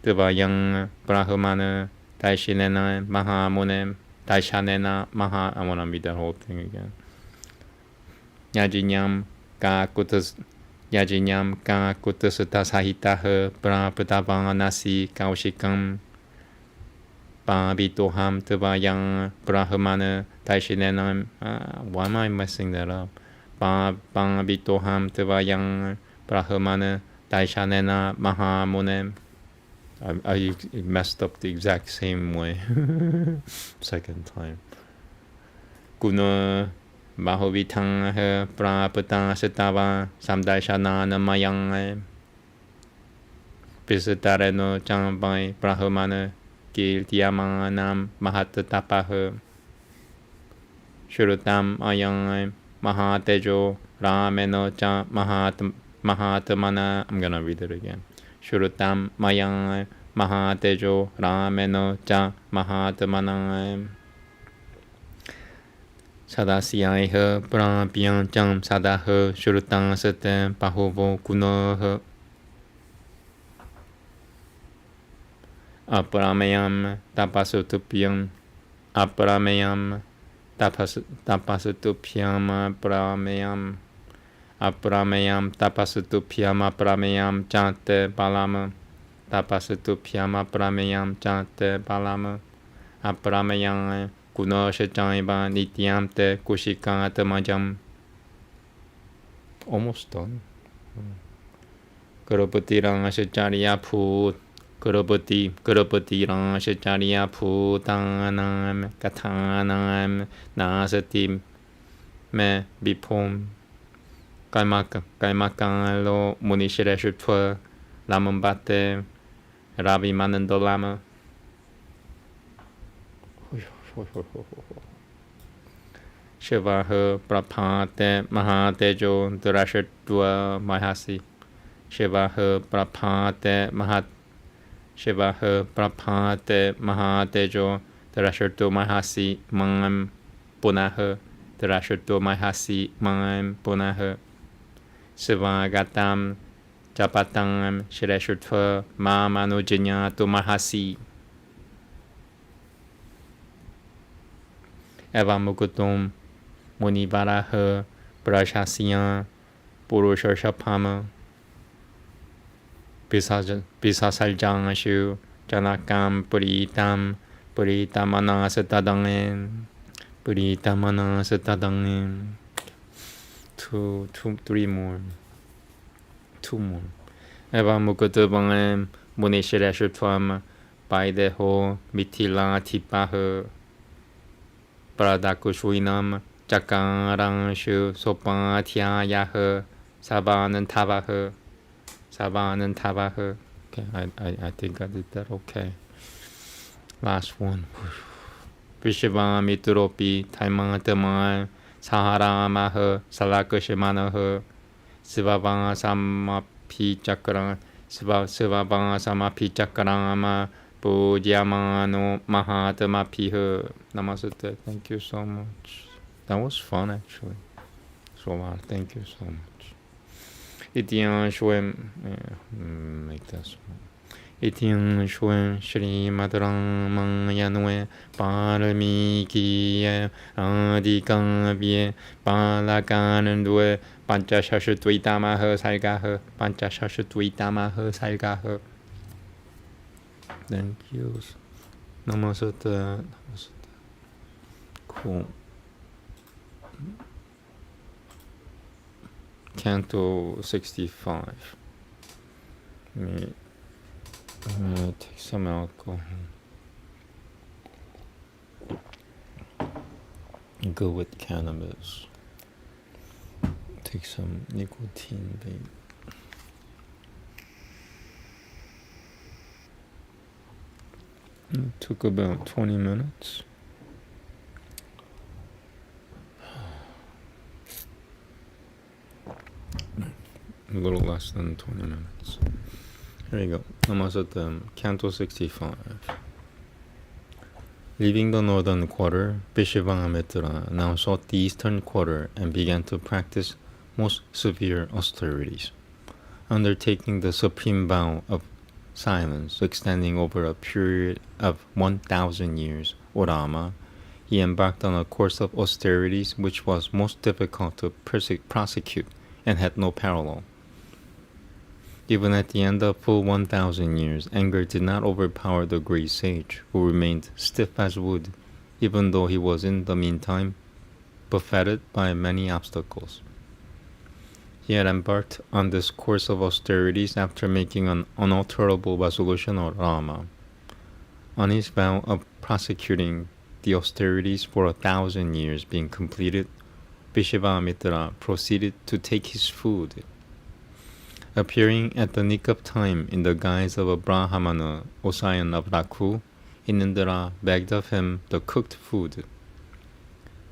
S1: Devayang Brahmana Daishinena Mahamunem Daishanena Maha. I want to read that whole thing again. Yajinyam ka kutasata sahitaha Prapadapanasi kaushikam. Pabitoham Devayang Brahmana Daishinena. Why am I messing that up? Pabitoham Devayang Brahmana Daishanena Mahamunem. I messed up the exact same way. Second time. Guna Bahovitang Prapata Sitava Samdaishana Namayang Visitareno Chambai Brahmana Kirtiyamanam Mahatatapaha Shurutam Ayang Mahatejo Rameno Cha Mahatamana. I'm gonna read it again. Shurutam Mayang Mahatejo Rameno Cha Mahatamana. Sadasiyaiha Prapyam Cham Sadaha Shurutam Satem Pahovo Kunoha Aparamayam Tapasutupyam Aparamayam Tapasutupyam Aparamayam Aparamayam Tapasutupyam Aparamayam Chante Palama Tapasutupyam Aparamayam Chante Palama Aparamayam Kunoshachaiba Nityam Te Kushikatamajam. Almost done. Gurupati Rangashacharya Put Gurupati Rangashacharya Putanam Kathanam Nasatim Me Bipom Kaimakalo Munishireshutwa Lamambate Ravi Manandolama. Shivaha Prapate Mahatejo Durashatwa Mahasi. Shivaha Prapate Mahatejo Durashatwa Mahasi Mangam Punaha Durashatwa Mahasi Mangam Punaha. Sivagatam Japatangam Shireshutva Mamanujanyatu Mahasi. Evamukutum Munivaraha Prashasya Purushashapama Pisasaljangshu Janakam Puritamana Satadangem. Three more. Two more. Evamukutubangem Munishireshutvam Paideho Mitila Tipaha Pradakushwinam Jakarangshu Sopatyayaha Sabanantavaha. Okay, I think I did that okay. Last one. Vishivam Mituropi Taimantamai Saharamaha Salakushimanaha Sivavanga Samapi Chakran Sivavanga Samapi Chakrama Pudyamano Mahatamapiha. Namaste. Thank you so much. That was fun actually. So thank you so much. Itiyan Shwem. Make this one. Itiyan Shwem Shri Madaramanyanwe Paramikiye Adikavye Palakanandwe Panchashashutwitamaha Salgaha Panchashashutwitamaha Salgaha. Thank you. Namaste. Cool. Canto 65. Let me take some alcohol. Go with cannabis. Take some nicotine, babe. It took about 20 minutes. a little less than 20 minutes. Here you go. Namaste, Canto 65. Leaving the northern quarter, Vishvamitra now sought the eastern quarter and began to practice most severe austerities. Undertaking the supreme vow of silence, extending over a period of 1,000 years, O Rama, he embarked on a course of austerities which was most difficult to prosecute and had no parallel. Even at the end of full 1,000 years, anger did not overpower the great sage, who remained stiff as wood, even though he was in the meantime buffeted by many obstacles. He had embarked on this course of austerities after making an unalterable resolution, O Rama. On his vow of prosecuting the austerities for 1,000 years being completed, Vishvamitra proceeded to take his food. Appearing at the nick of time in the guise of a Brahmana, O scion of Rakhu, Indra begged of him the cooked food.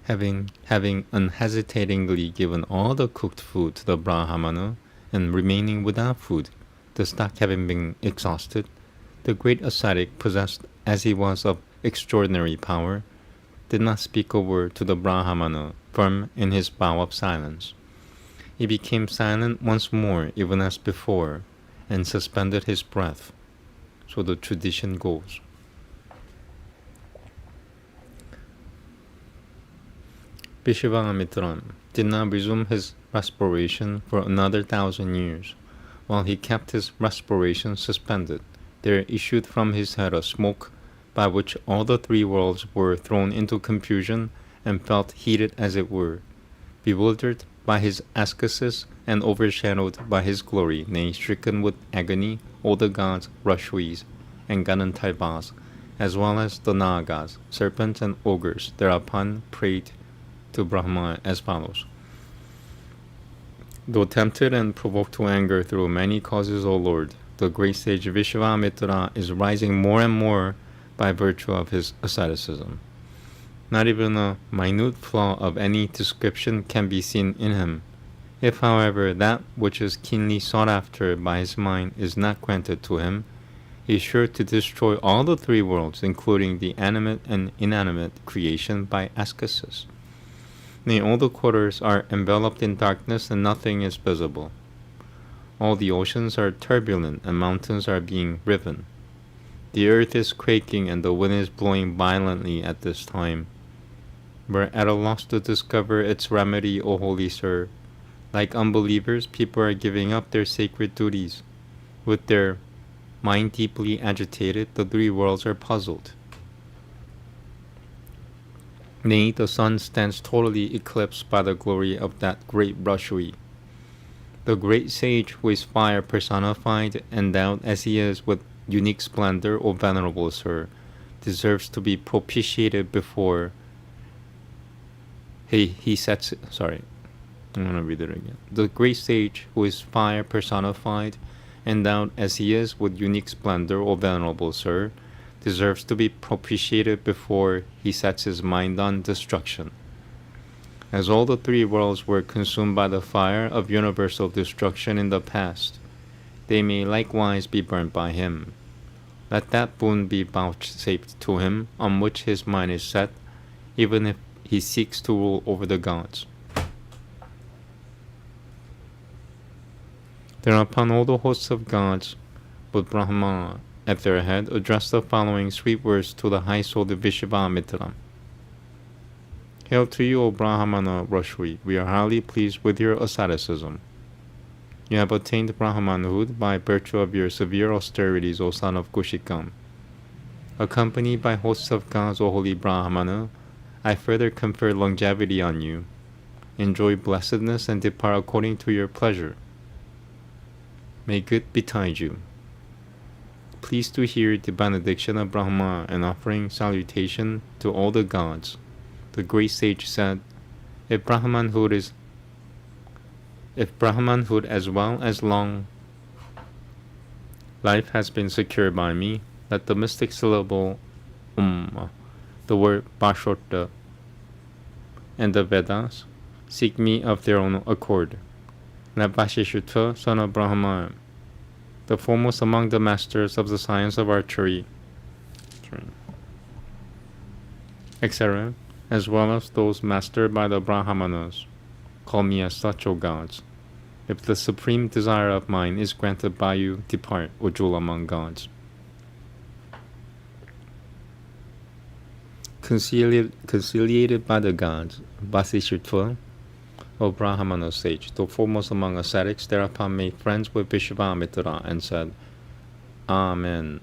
S1: Having unhesitatingly given all the cooked food to the Brahmana and remaining without food, the stock having been exhausted, the great ascetic, possessed as he was of extraordinary power, did not speak a word to the Brahmana, firm in his vow of silence. He became silent once more, even as before, and suspended his breath. So the tradition goes. Vishvamitra did not resume his respiration for another 1,000 years. While he kept his respiration suspended, there issued from his head a smoke by which all the three worlds were thrown into confusion and felt heated as it were. Bewildered by his ascesis and overshadowed by his glory, nay, stricken with agony, all the gods, Rashvis, and Ganantaivas, as well as the Nagas, serpents and ogres, thereupon prayed to Brahma as follows. Though tempted and provoked to anger through many causes, O Lord, the great sage Vishvamitra is rising more and more by virtue of his asceticism. Not even a minute flaw of any description can be seen in him. If, however, that which is keenly sought after by his mind is not granted to him, he is sure to destroy all the three worlds, including the animate and inanimate creation, by ascesis. Nay, all the quarters are enveloped in darkness and nothing is visible. All the oceans are turbulent and mountains are being riven. The earth is quaking and the wind is blowing violently at this time. We're at a loss to discover its remedy, O holy sir. Like unbelievers, people are giving up their sacred duties. With their mind deeply agitated, the three worlds are puzzled. Nay, the sun stands totally eclipsed by the glory of that great Rashvi. The great sage, who is fire personified, endowed as he is with unique splendor, O venerable sir, deserves to be propitiated before he sets it. Sorry, I'm going to read it again. The great sage, who is fire personified, endowed as he is with unique splendor, O venerable sir, deserves to be propitiated before he sets his mind on destruction. As all the three worlds were consumed by the fire of universal destruction in the past, they may likewise be burnt by him. Let that boon be vouchsafed to him on which his mind is set, even if he seeks to rule over the gods. Thereupon all the hosts of gods, with Brahma at their head, addressed the following sweet words to the high-souled Vishvamitra. Hail to you, O Brahmana Rashvi, we are highly pleased with your asceticism. You have attained Brahmanhood by virtue of your severe austerities, O son of Kushikam. Accompanied by hosts of gods, O holy Brahmana, I further confer longevity on you. Enjoy blessedness and depart according to your pleasure. May good betide you. Pleased to hear the benediction of Brahma and offering salutation to all the gods, the great sage said, If Brahmanhood as well as long life has been secured by me, let the mystic syllable the word and the Vedas seek me of their own accord. That Vasishtha, son of Brahma, the foremost among the masters of the science of archery, etc., as well as those mastered by the Brahmanas, call me as such, O gods. If the supreme desire of mine is granted by you, depart, O jewel among gods. Conciliated by the gods, Vasishtha, O Brahmana sage, the foremost among ascetics, thereupon made friends with Vishvamitra and said, Āmēn.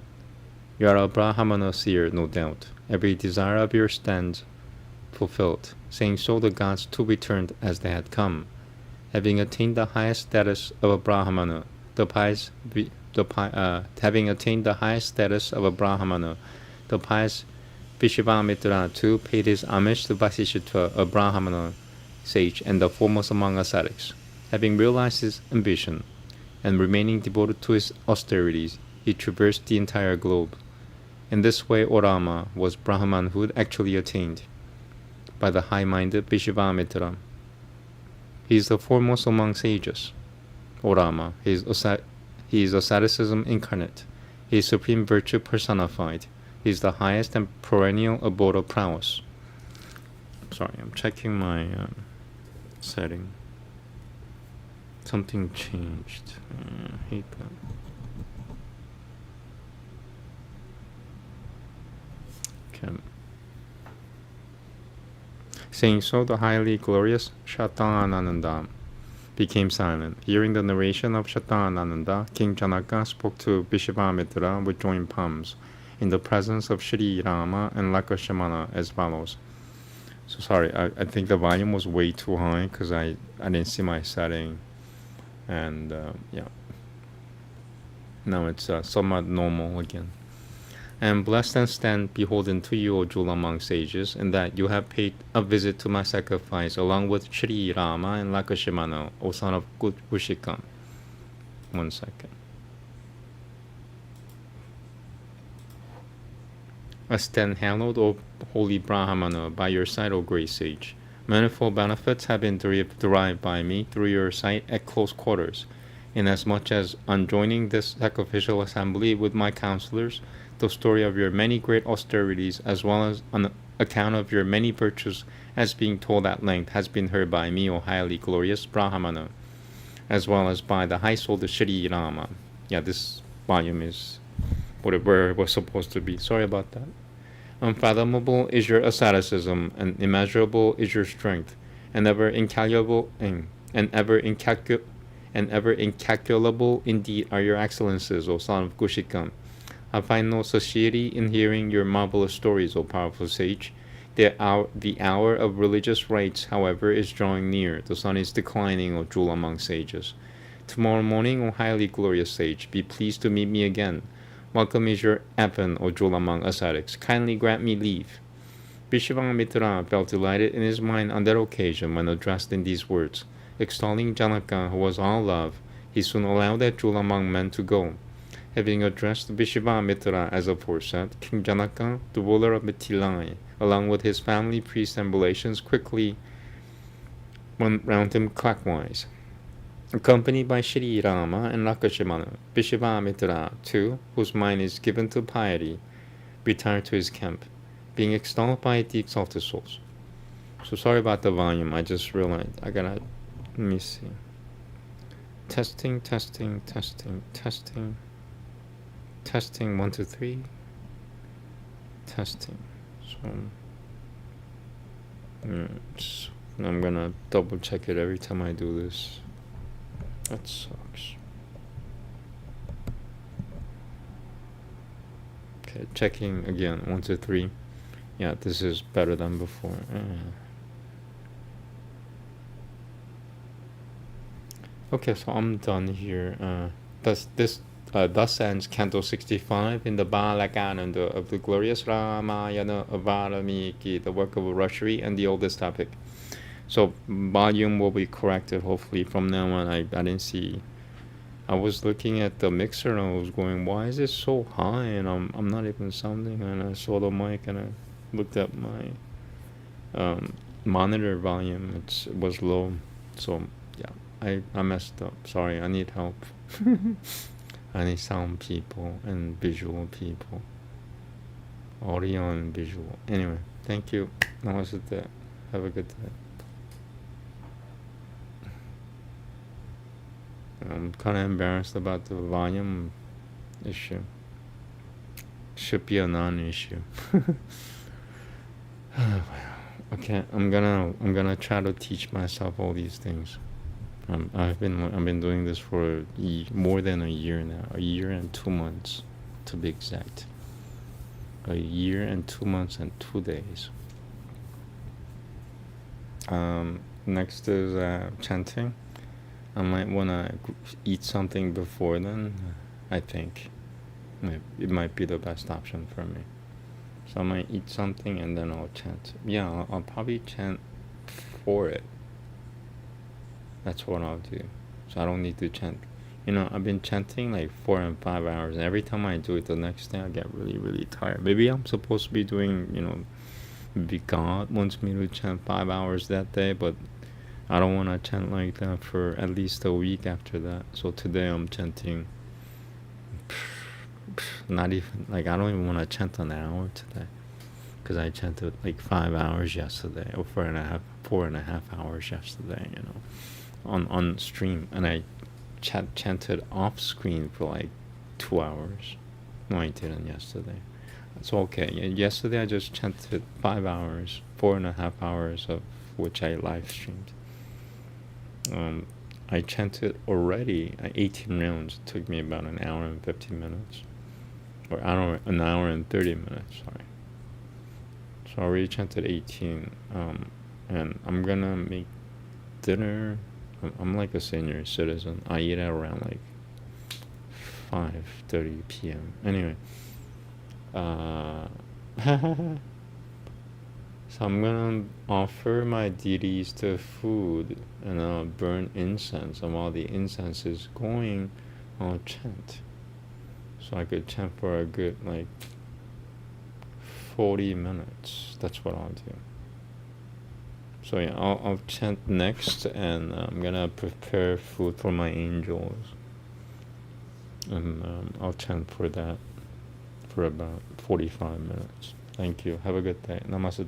S1: You are a Brahmana seer, no doubt. Every desire of yours stands fulfilled. Saying so, the gods too returned as they had come. Having attained the highest status of a Brahmana, having attained the highest status of a Brahmana, the pious Vishvamitra too paid his homage to Vasishtha, a Brahmana sage and the foremost among ascetics. Having realized his ambition and remaining devoted to his austerities, he traversed the entire globe. In this way, O Rama, was Brahmanhood actually attained by the high-minded Vishvamitra. He is the foremost among sages. O Rama, he is asceticism incarnate. He is supreme virtue personified. He is the highest and perennial abode of prowess. Sorry, I'm checking my setting. Something changed. I hate that. Okay. Saying so, the highly glorious Shatanananda became silent. Hearing the narration of Shatanananda, King Janaka spoke to Vishvamitra with joined palms in the presence of Shri Rama and Lakshmana as follows. So sorry, I think the volume was way too high because I didn't see my setting, and yeah, now it's somewhat normal again. I am blessed and stand beholden to you, O jewel among sages, in that you have paid a visit to my sacrifice along with Shri Rama and Lakshmana, O son of Kushika. 1 second. I stand hallowed, O holy Brahmana, by your side, O great sage. Manifold benefits have been derived by me through your sight at close quarters, inasmuch as on joining this sacrificial assembly with my counselors, the story of your many great austerities, as well as on account of your many virtues, as being told at length, has been heard by me, O highly glorious Brahmana, as well as by the high-souled Shri Rama. Yeah, this volume is where it was supposed to be. Sorry about that. Unfathomable is your asceticism, and immeasurable is your strength, and ever incalculable indeed are your excellences, O son of Kushika. I find no satiety in hearing your marvelous stories, O powerful sage. The hour of religious rites, however, is drawing near. The sun is declining, O jewel among sages. Tomorrow morning, O highly glorious sage, be pleased to meet me again. Welcome is your advent, O jewel among ascetics. Kindly grant me leave. Vishvamitra felt delighted in his mind on that occasion when addressed in these words. Extolling Janaka, who was all love, he soon allowed that jewel among men to go. Having addressed Vishvamitra as aforesaid, King Janaka, the ruler of Mithila, along with his family, priests, and relations, quickly went round him clockwise. Accompanied by Shri Rama and Lakshmana, Vishvamitra, too, whose mind is given to piety, retired to his camp, being extolled by the exalted souls. So sorry about the volume, I just realized let me see. Testing, 1, 2, 3. Testing. So I'm gonna double check it every time I do this. That sucks. Okay, checking again. 1, 2, 3. Yeah, this is better than before. Okay, so I'm done here. Thus ends Canto 65 in the Balakananda of the glorious Ramayana of Valmiki, the work of Rashri and the oldest topic. So volume will be corrected hopefully from now on. I didn't see. I was looking at the mixer and I was going, why is it so high? And I'm not even sounding. And I saw the mic and I looked at my monitor volume. It was low. So yeah, I messed up. Sorry, I need help. I need sound people and visual people. Audio and visual. Anyway, thank you. Namaste. Have a good day. I'm kind of embarrassed about the volume issue. Should be a non-issue. Okay, I'm gonna try to teach myself all these things. I've been doing this for more than a year now. A year and 2 months, to be exact. A year and 2 months and 2 days. Next is chanting. I might want to eat something before then. I think it might be the best option for me. So I might eat something and then I'll chant. Yeah, I'll probably chant for it. That's what I'll do. So I don't need to chant. I've been chanting like 4 and 5 hours, and every time I do it the next day I get really, really tired. Maybe I'm supposed to be doing, maybe God wants me to chant 5 hours that day, but I don't want to chant like that for at least a week after that. So today I'm chanting, not even, I don't even want to chant an hour today, because I chanted like 5 hours yesterday, or 4.5 hours yesterday, on stream, and I chanted off screen for like 2 hours. No, I didn't yesterday. It's okay. Yesterday I just chanted 5 hours, 4.5 hours of which I live streamed. I chanted already 18 rounds. It took me about an hour and 15 minutes, or an hour and 30 minutes. Sorry. So I already chanted 18, and I'm gonna make dinner. I'm like a senior citizen. I eat at around like 5:30 p.m. Anyway, so I'm gonna offer my deities to food and burn incense, and while the incense is going, I'll chant. So I could chant for a good 40 minutes. That's what I'll do. So yeah, I'll chant next, and I'm gonna prepare food for my angels, and I'll chant for that for about 45 minutes. Thank you. Have a good day. Namaste.